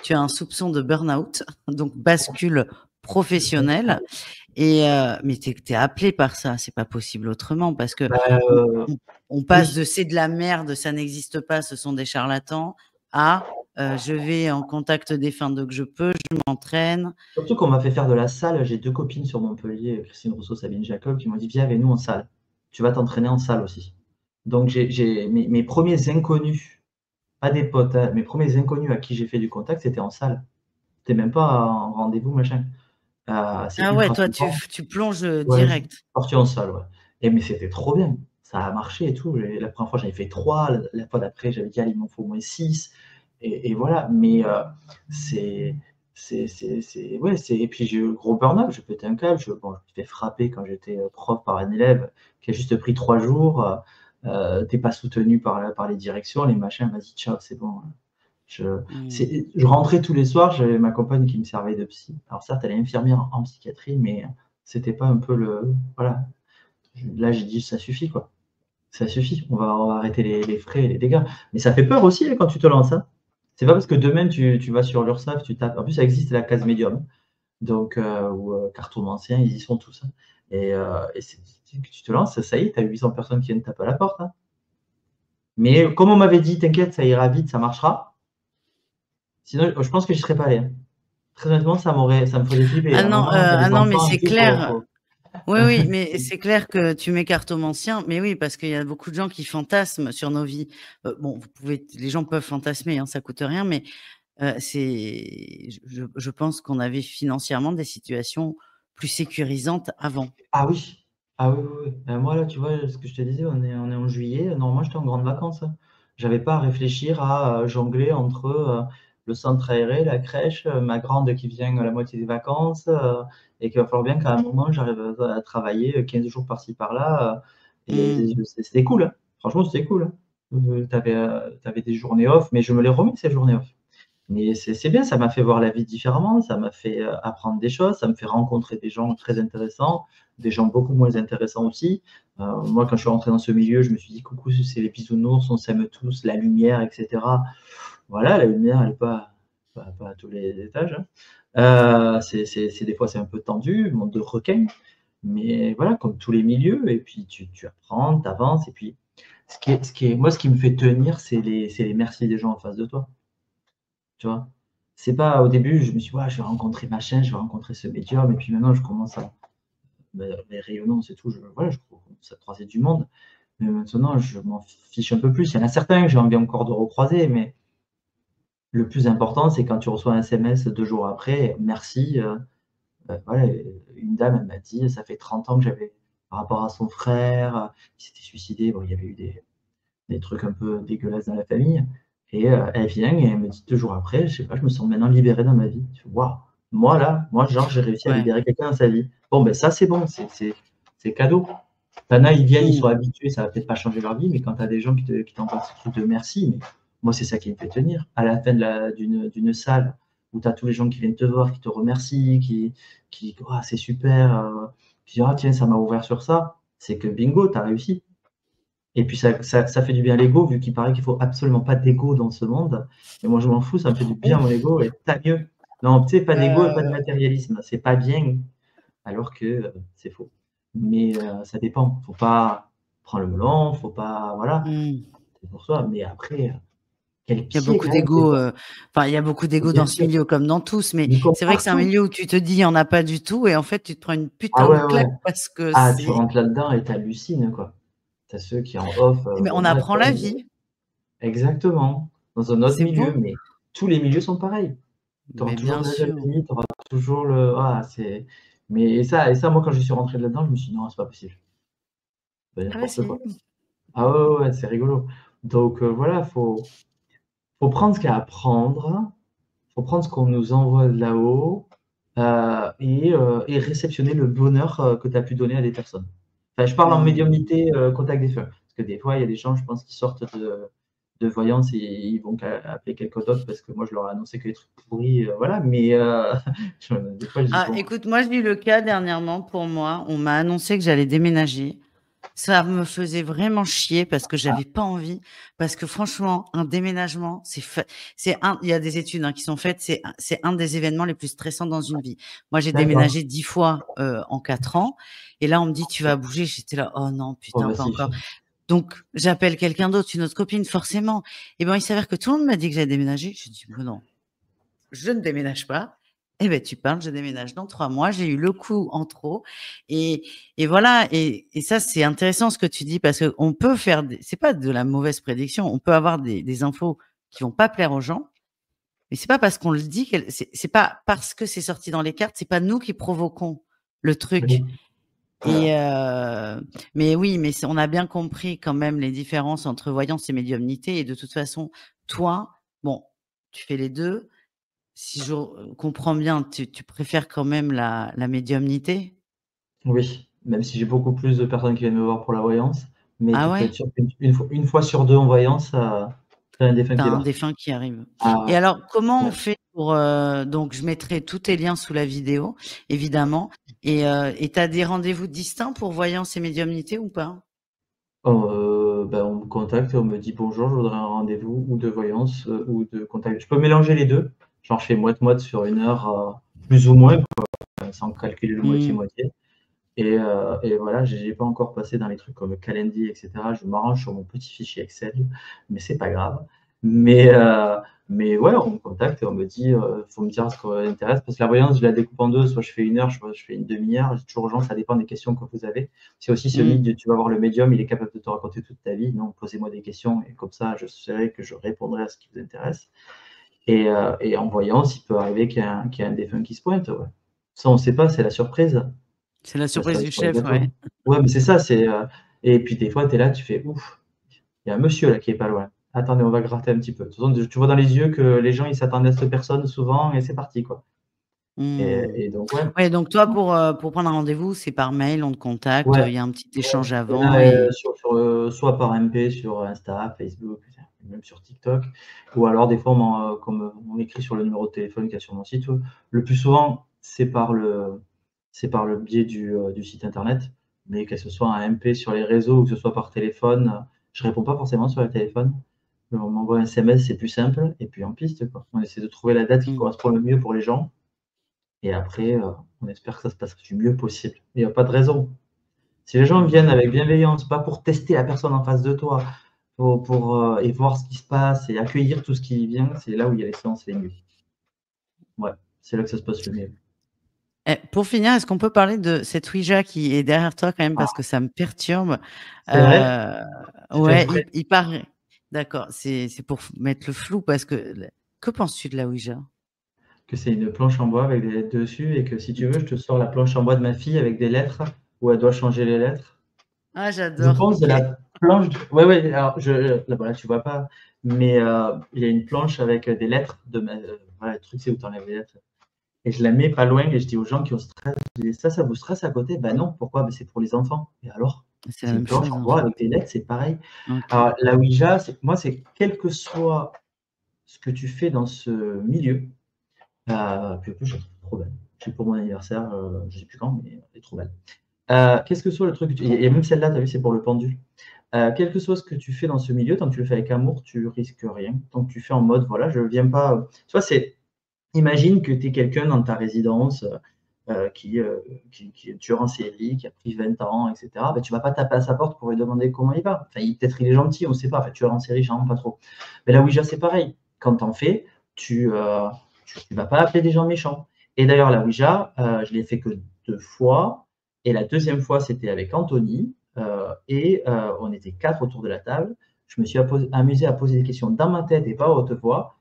as un soupçon de burn-out, donc bascule professionnelle. Et mais t'es appelé par ça, c'est pas possible autrement parce que Bah, on, on- on passe oui. de c'est de la merde, ça n'existe pas, ce sont des charlatans, à je vais en contact défunt dès que je peux, je m'entraîne. Surtout qu'on m'a fait faire de la salle. J'ai deux copines sur Montpellier, Christine Rousseau, Sabine Jacob, qui m'ont dit viens avec nous en salle. Tu vas t'entraîner en salle aussi. Donc j'ai mes premiers inconnus, pas des potes, hein, mes premiers inconnus à qui j'ai fait du contact, c'était en salle. C'était même pas en rendez-vous, machin. C'est Ah ouais, ultra toi, souvent. tu plonges Ouais, je suis direct. parti en salle, ouais. Et mais c'était trop bien. Ça a marché et tout. La première fois, j'avais fait 3, la fois d'après, j'avais dit: «Allez, il m'en faut au moins 6 et voilà. Mais c'est ouais, c'est et puis j'ai eu le gros burn-out, j'ai pété un câble. Bon, je me suis fait frapper quand j'étais, prof par un élève qui a juste pris 3 jours, tu pas soutenu par les directions, les machins. Vas-y, ciao, c'est bon, je Mmh. je rentrais tous les soirs, j'avais ma compagne qui me servait de psy. Alors certes, elle est infirmière en psychiatrie, mais c'était pas un peu le voilà. Là, j'ai dit: «Ça suffit, quoi. Ça suffit. On va arrêter les frais et les dégâts». Mais ça fait peur aussi, hein, quand tu te lances, hein. C'est pas parce que demain tu vas sur l'Urssaf, tu tapes en plus ça existe la case médium, donc ou cartomancien, ils y sont tous, hein et c'est que tu te lances, ça y est, tu as 800 personnes qui viennent taper à la porte, hein. Mais comme on m'avait dit: «T'inquiète, ça ira vite, ça marchera», sinon je pense que j'y serais pas allé, hein. Très honnêtement, ça me ferait flipper. À un moment, tu as Ah des non, mais enfants et c'est tout, clair. faut Oui, oui, mais c'est clair que tu mets cartomancien, mais oui, parce qu'il y a beaucoup de gens qui fantasment sur nos vies. Bon, les gens peuvent fantasmer, hein, ça coûte rien, mais je pense qu'on avait financièrement des situations plus sécurisantes avant. ah oui, ah oui, oui, oui. Moi là, tu vois, ce que je te disais, on est en juillet, normalement j'étais en grandes vacances, hein. J'avais pas à réfléchir à, jongler entre, le centre aéré, la crèche, ma grande qui vient à la moitié des vacances, et qu'il va falloir bien qu'à un moment j'arrive à travailler, 15 jours par-ci par-là, Mmh. et c'était cool, hein. Franchement, c'était cool, hein. Tu avais des journées off, mais je me les remets ces journées off. Mais c'est bien, ça m'a fait voir la vie différemment, ça m'a fait, apprendre des choses, ça me fait rencontrer des gens très intéressants, des gens beaucoup moins intéressants aussi. Moi, quand je suis rentré dans ce milieu, je me suis dit: «Coucou, c'est les bisounours, on s'aime tous, la lumière et cetera». Voilà, la lumière, elle est pas à tous les étages, hein. C'est des fois, c'est un peu tendu, monde de requins, mais voilà, comme tous les milieux et puis tu apprends, tu avances et puis ce qui me fait tenir, c'est les merci des gens en face de toi. Tu vois? C'est pas au début, je me suis dit: «Ouais, je vais rencontrer machin, je vais rencontrer ce médium» et puis maintenant je commence à mes rayonnances et tout, voilà, je commence à croiser du monde. Mais maintenant, je m'en fiche un peu plus. Il y en a certains que j'ai envie encore de recroiser, mais le plus important, c'est quand tu reçois un SMS 2 jours après: «Merci», voilà, une dame, elle m'a dit: «Ça fait 30 ans que j'avais» par rapport à son frère, qui s'était suicidé, bon, il y avait eu des trucs un peu dégueulasses dans la famille et elle vient et elle me dit 2 jours après, je sais pas, je me sens maintenant libéré dans ma vie. Je fais: «Waouh!» Moi là, moi genre j'ai réussi à Ouais. libérer quelqu'un dans sa vie. Bon ben ça c'est bon, c'est cadeau. Tu en as, ils viennent, ils Mmh. sont habitués, ça va peut-être pas changer leur vie, mais quand tu as des gens qui t'envoient ce truc de merci, mais moi c'est ça qui me fait tenir. À la fin de d'une salle où tu as tous les gens qui viennent te voir, qui te remercient, qui: «Ah c'est super», qui disent: «Ah tiens, ça m'a ouvert sur ça», c'est que bingo, tu as réussi. Et puis ça fait du bien à l'ego, vu qu'il paraît qu'il faut absolument pas d'ego dans ce monde. Et moi, je m'en fous, ça me fait du bien à mon Ouf! ego et tant mieux. Non, tu sais, pas d'ego et pas de Heu, matérialisme, c'est pas bien, alors que, c'est faux. Mais, ça dépend. Faut pas prendre le melon, faut pas voilà, mmh. c'est pour soi. Mais après, Quel Il y a pied beaucoup quand même, des d'ego, fois. enfin, il y a beaucoup d'ego Bien dans ce sûr, milieu comme dans tous, mais mais comme c'est vrai que c'est un partout. milieu où tu te dis: «Il y en a pas du tout» et en fait, tu te prends une Ah putain de ouais, ouais. claque parce que Ah, tu c'est rentres là-dedans et tu hallucines, quoi. Tu as ceux qui en off, mais bon on bref, apprend ouais, la mais vie, exactement, dans un autre c'est milieu, beau, mais tous les milieux sont pareils. Tu auras mais toujours bien de la sûr. jalousie, tu auras toujours le c'est mais et ça, moi, quand je suis rentré là-dedans, je me suis dit: «Non, c'est pas possible, c'est Ah bah n'importe si. quoi». Ah ouais, ouais, ouais, c'est rigolo. Donc voilà, faut prendre ce qu'il y a à prendre, faut prendre ce qu'on nous envoie de là-haut, et réceptionner le bonheur, que tu as pu donner à des personnes. Enfin, je parle en Mmh. médiumnité, contact défunt, parce que des fois, il y a des gens, je pense, qui sortent de voyance et ils vont appeler quelqu'un d'autre parce que moi, je leur ai annoncé que les trucs pourris, voilà, mais je des fois, je dis: Ah «Bon». écoute, moi j'ai eu le cas dernièrement pour moi, on m'a annoncé que j'allais déménager. Ça me faisait vraiment chier parce que Ah, j'avais pas envie, parce que franchement, un déménagement, c'est un il y a des études, hein, qui sont faites, c'est un des événements les plus stressants dans une vie. Moi, j'ai d'accord. déménagé 10 fois, en 4 ans et là, on me dit: «Tu vas bouger». J'étais là: «Oh non, Oh putain, bah pas si. encore». Donc j'appelle quelqu'un d'autre, une autre copine, forcément et ben, il s'avère que tout le monde m'a dit que j'allais déménager. Je dis: «Mais non». Je ne déménage pas. Eh beh, tu parles, je déménage dans 3 mois. J'ai eu le coup en trop et voilà et ça, c'est intéressant ce que tu dis parce qu'on peut faire des c'est pas de la mauvaise prédiction. On peut avoir des infos qui vont pas plaire aux gens, mais c'est pas parce qu'on le dit c'est pas parce que c'est sorti dans les cartes, c'est pas nous qui provoquons le truc Oui, et mais oui, mais c'est on a bien compris quand même les différences entre voyance et médiumnité et de toute façon, toi, bon, tu fais les 2. Si je comprends bien, tu préfères quand même la médiumnité? oui, même si j'ai beaucoup plus de personnes qui viennent me voir pour la voyance, mais Ah tu peux ouais? être sûr qu'une fois sur 2 en voyance, tu as un défunt Tu as qui un débarque. défunt qui arrive Ah et alors comment ouais, on ouais. fait pour, donc je mettrai tous tes liens sous la vidéo, évidemment et tu as des rendez-vous distincts pour voyance et médiumnité ou pas? Ben, on me contacte et on me dit: «Bonjour, je voudrais un rendez-vous ou de voyance, ou de contact». Je peux mélanger les 2. Genre je fais moite-moite sur 1 heure, plus ou moins, sans calculer le Mmh. moitié-moitié et voilà, j'ai pas encore passé dans les trucs comme Calendly et cetera. Je m'arrange sur mon petit fichier Excel, mais c'est pas grave. Mais heu, mais ouais, on me contacte et on me dit, faut me dire ce qui intéresse parce que la voyance, je la découpe en 2, soit je fais 1 heure, soit je fais une demi-heure. Je dis toujours aux gens, ça dépend des questions que vous avez. C'est aussi ce mythe Mmh. de tu vas voir le médium, il est capable de te raconter toute ta vie. Non, posez-moi des questions et comme ça, je saurai que je répondrai à ce qui vous intéresse et en voyance, il peut arriver qu'il y ait un défunt qui se pointe, ouais. Ça, on sait pas, c'est la surprise. C'est la La surprise cerise du sur le chef, ouais. gâteau. Ouais, mais c'est ça, et puis des fois, tu es là, tu fais: «Ouf, il y a un monsieur là qui est pas loin. Attendez, on va gratter un petit peu». De toute façon, tu vois dans les yeux que les gens, ils s'attendaient à cette personne souvent et c'est parti, quoi. Et Mmh. et donc ouais. Ouais, donc toi pour prendre un rendez-vous, c'est par mail, on te contacte, Ouais, il y a un petit ouais. échange Il y en avant a, et soit par MP sur Insta, Facebook, même sur TikTok, ou alors des fois on m'écrit sur le numéro de téléphone qu'il y a sur mon site. Le plus souvent, c'est par le biais du site internet, mais que ce soit un MP sur les réseaux ou que ce soit par téléphone, je réponds pas forcément sur le téléphone. On m'envoie un SMS, c'est plus simple et puis en piste, quoi. On essaie de trouver la date qui mmh. correspond le mieux pour les gens et après, on espère que ça se passe du mieux possible. Il y a pas de raison. Si les gens Mmh. viennent avec bienveillance, pas pour tester la personne en face de toi, et voir ce qui se passe et accueillir tout ce qui vient, c'est là où il y a les séances les mieux. Ouais, c'est là que ça se passe le mieux. Et pour finir, est-ce qu'on peut parler de cette Ouija qui est derrière toi quand même parce que Ah, ça me perturbe? c'est vrai? C'est fait Ouais, exprès? il paraît d'accord, c'est pour f mettre le flou parce que que penses-tu de la Ouija? Que c'est une planche en bois avec des lettres dessus et que si tu veux, je te sors la planche en bois de ma fille avec des lettres où elle doit changer les lettres. Ah Je j'adore, pense de OK. la planche d ouais, ouais, alors là, voilà, tu vois pas, mais il y a une planche avec, des lettres de ma voilà, le truc, c'est où tu enlèves les lettres. Et je la mets pas loin et je dis aux gens qui ont stress, je dis: «Ça vous stresse à côté?» «Bah non, pourquoi?» «Bah c'est pour les enfants». «Et alors?» C'est la «C'est une même planche chose en en bois fait. avec des lettres, c'est pareil». OK. Alors la Ouija, c'est quel que soit ce que tu fais dans ce milieu, puis en plus je la trouve trop belle. Je l'ai pour mon anniversaire, je sais plus quand, mais elle est trop belle. Qu'est-ce que soit le truc que tu et même celle-là, tu as vu, c'est pour le pendu. Quel que soit ce que tu fais dans ce milieu, tant que tu le fais avec amour, tu risques rien. Tant que tu fais en mode, voilà, je viens pas, tu vois, imagine que tu es quelqu'un dans ta résidence, qui est tueur en série, qui a pris 20 ans, etc., ben, tu vas pas taper à sa porte pour lui demander comment il va. Enfin, peut-être il est gentil, on ne sait pas. Enfin, tueur en série, j'en pas trop. Mais la Ouija, c'est pareil. Quand t'en fais, tu vas pas appeler des gens méchants. Et d'ailleurs, la Ouija, je l'ai fait que 2 fois. Et la deuxième fois, c'était avec Anthony. On était 4 autour de la table. Je me suis amusé à poser des questions dans ma tête et pas à haute voix.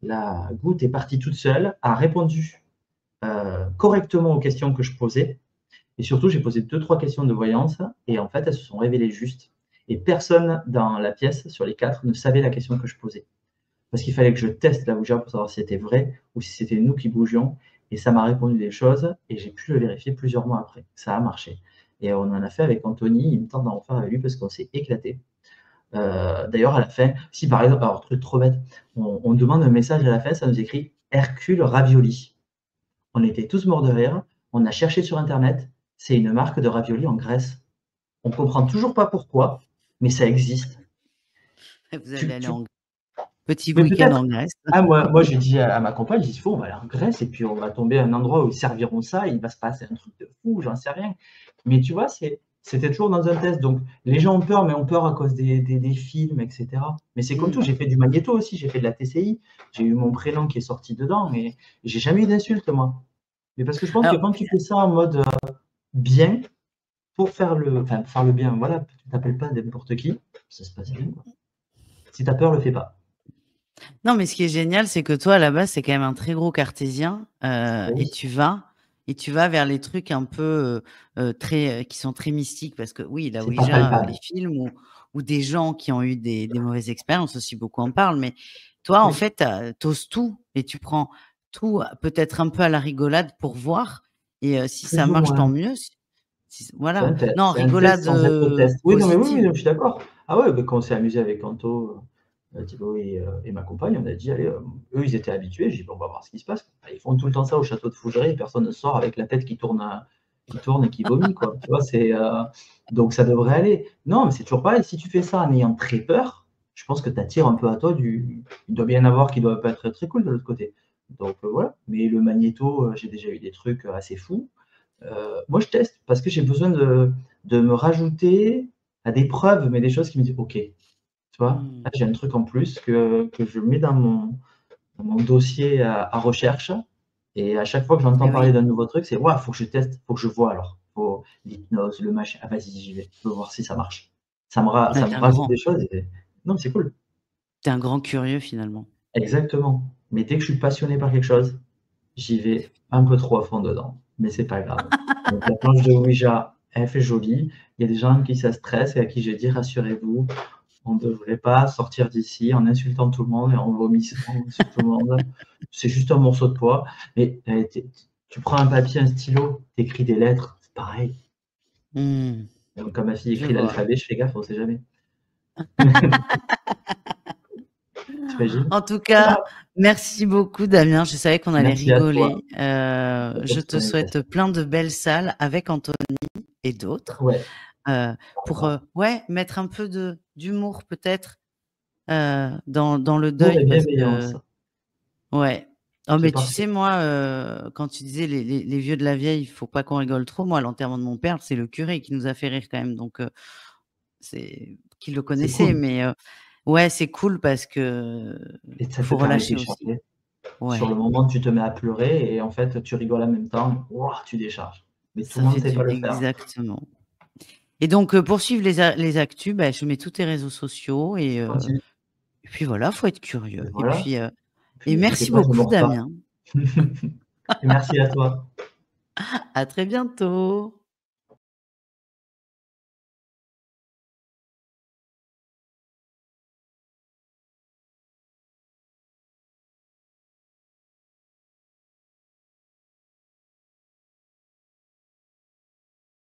La goutte est partie toute seule, a répondu correctement aux questions que je posais. Et surtout, j'ai posé 2, 3 questions de voyance et en fait, elles se sont révélées justes. Et personne dans la pièce, sur les 4, ne savait la question que je posais. Parce qu'il fallait que je teste la Ouija pour savoir si c'était vrai ou si c'était nous qui bougions. Et ça m'a répondu des choses et j'ai pu le vérifier plusieurs mois après. Ça a marché. Et on en a fait avec Anthony, il me tente d'en faire avec lui parce qu'on s'est éclaté. D'ailleurs, à la fin, si par exemple, alors truc trop bête, on demande un message à la fin, ça nous écrit Hercule Ravioli. On était tous morts de rire. On a cherché sur Internet. C'est une marque de raviolis en Grèce. On comprend toujours pas pourquoi, mais ça existe. Vous allez Tu, aller tu- en petit Mais week-end peut-être. en Grèce. Ah, moi j'ai dit à ma compagne, j'ai dit, faut, on va aller en Grèce et puis on va tomber à un endroit où ils serviront ça, il va se passer un truc de fou, j'en sais rien. Mais tu vois, c'était toujours dans un test. Donc les gens ont peur, mais ont peur à cause des films, etc. Mais c'est comme tout, Mm. j'ai fait du magnéto aussi, j'ai fait de la TCI, j'ai eu mon prénom qui est sorti dedans, mais j'ai jamais eu d'insulte, moi. Mais parce que je pense que Alors, quand tu fais ça en mode bien, pour faire le bien, voilà, tu t'appelles pas n'importe qui, ça se passe bien, quoi. Si tu as peur, le fais pas. non, mais ce qui est génial, c'est que toi, à la base, c'est quand même un très gros cartésien, et Oui, tu vas vers les trucs un peu très, qui sont très mystiques, parce que oui, la c'est pas Ouija, les palpable. films ou des gens qui ont eu des mauvaises expériences aussi, beaucoup en parlent, mais toi, en Oui, fait, t'oses tout et tu prends tout peut-être un peu à la rigolade pour voir, et si ça plus ou marche, tant moins. mieux. C'est Voilà. un test, Non, c'est un test rigolade sans être test. Oui, non, mais oui, oui, positive. je suis d'accord. Ah ouais, mais quand on s'est amusé avec Anto, Thibaut et ma compagne, on a dit, allez, eux, ils étaient habitués. J'ai dit, bon, on va voir ce qui se passe. Bah, ils font tout le temps ça au château de Fougeray et personne ne sort avec la tête qui tourne et qui vomit, quoi. Tu vois, donc ça devrait aller. Non, mais c'est toujours pareil. Si tu fais ça en ayant très peur, je pense que tu attires un peu à toi il doit bien y avoir qui doit pas être très, très cool de l'autre côté. Donc voilà. Mais le magnéto, j'ai déjà eu des trucs assez fous. Moi, je teste parce que j'ai besoin de me rajouter à des preuves, mais des choses qui me disent, OK, tu vois, Hmm. là, j'ai un truc en plus que je mets dans mon dossier à recherche. Et à chaque fois que j'entends Eh parler oui. d'un nouveau truc, c'est, ouais, faut que je teste, faut que je vois alors. Faut l'hypnose, le machin. Ah, vas-y, j'y vais. Je veux voir si ça marche. Ah, Ça me rajoute des choses. Non, mais c'est cool. t'es un grand curieux finalement. Exactement. Mais dès que je suis passionné par quelque chose, j'y vais un peu trop à fond dedans, mais c'est pas grave. Donc la planche de Ouija, elle fait joli. Il y a des gens qui ça stresse et à qui j'ai dit: «Rassurez-vous, on ne devrait pas sortir d'ici en insultant tout le monde et en vomissant sur tout le monde. C'est juste un morceau de poids». Mais tu prends un papier, un stylo, tu écris des lettres, c'est pareil. Hmm. Donc quand ma fille Je écrit vois. l'alphabet, je fais gaffe, on sait jamais. Tu imagines? En tout cas, merci beaucoup, Damien. Je savais qu'on allait Merci à toi rigoler. Je pour te ton souhaite invitation. plein de belles salles avec Anthony et d'autres, Ouais, euh, pourquoi pour pas. ouais, mettre un peu d'humour peut-être dans le Amour deuil et parce que bienveillance, ouais. Oh, c'est mais tu parfait. sais, moi, quand tu disais les vieux de la vieille, il faut pas qu'on rigole trop. Moi, à l'enterrement de mon père, c'est le curé qui nous a fait rire quand même. Donc, c'est qui le C'est connaissait. cool. Mais ouais, c'est cool parce que Et ça te faut permet relâcher aussi. d'échanger. Sur le Ouais, moment, tu te mets à pleurer et en fait, tu rigoles en même temps. Wouah, tu décharges. Mais tout ça le monde fait ne sait pas du le faire. exactement. Et donc, pour suivre les actus, bah, je mets tous tes réseaux sociaux Continue. et puis voilà, faut être curieux. Et Et voilà. puis, Puis et n'hésitez merci pas, je ne beaucoup, mords pas. Damien. Et merci à toi. À très bientôt.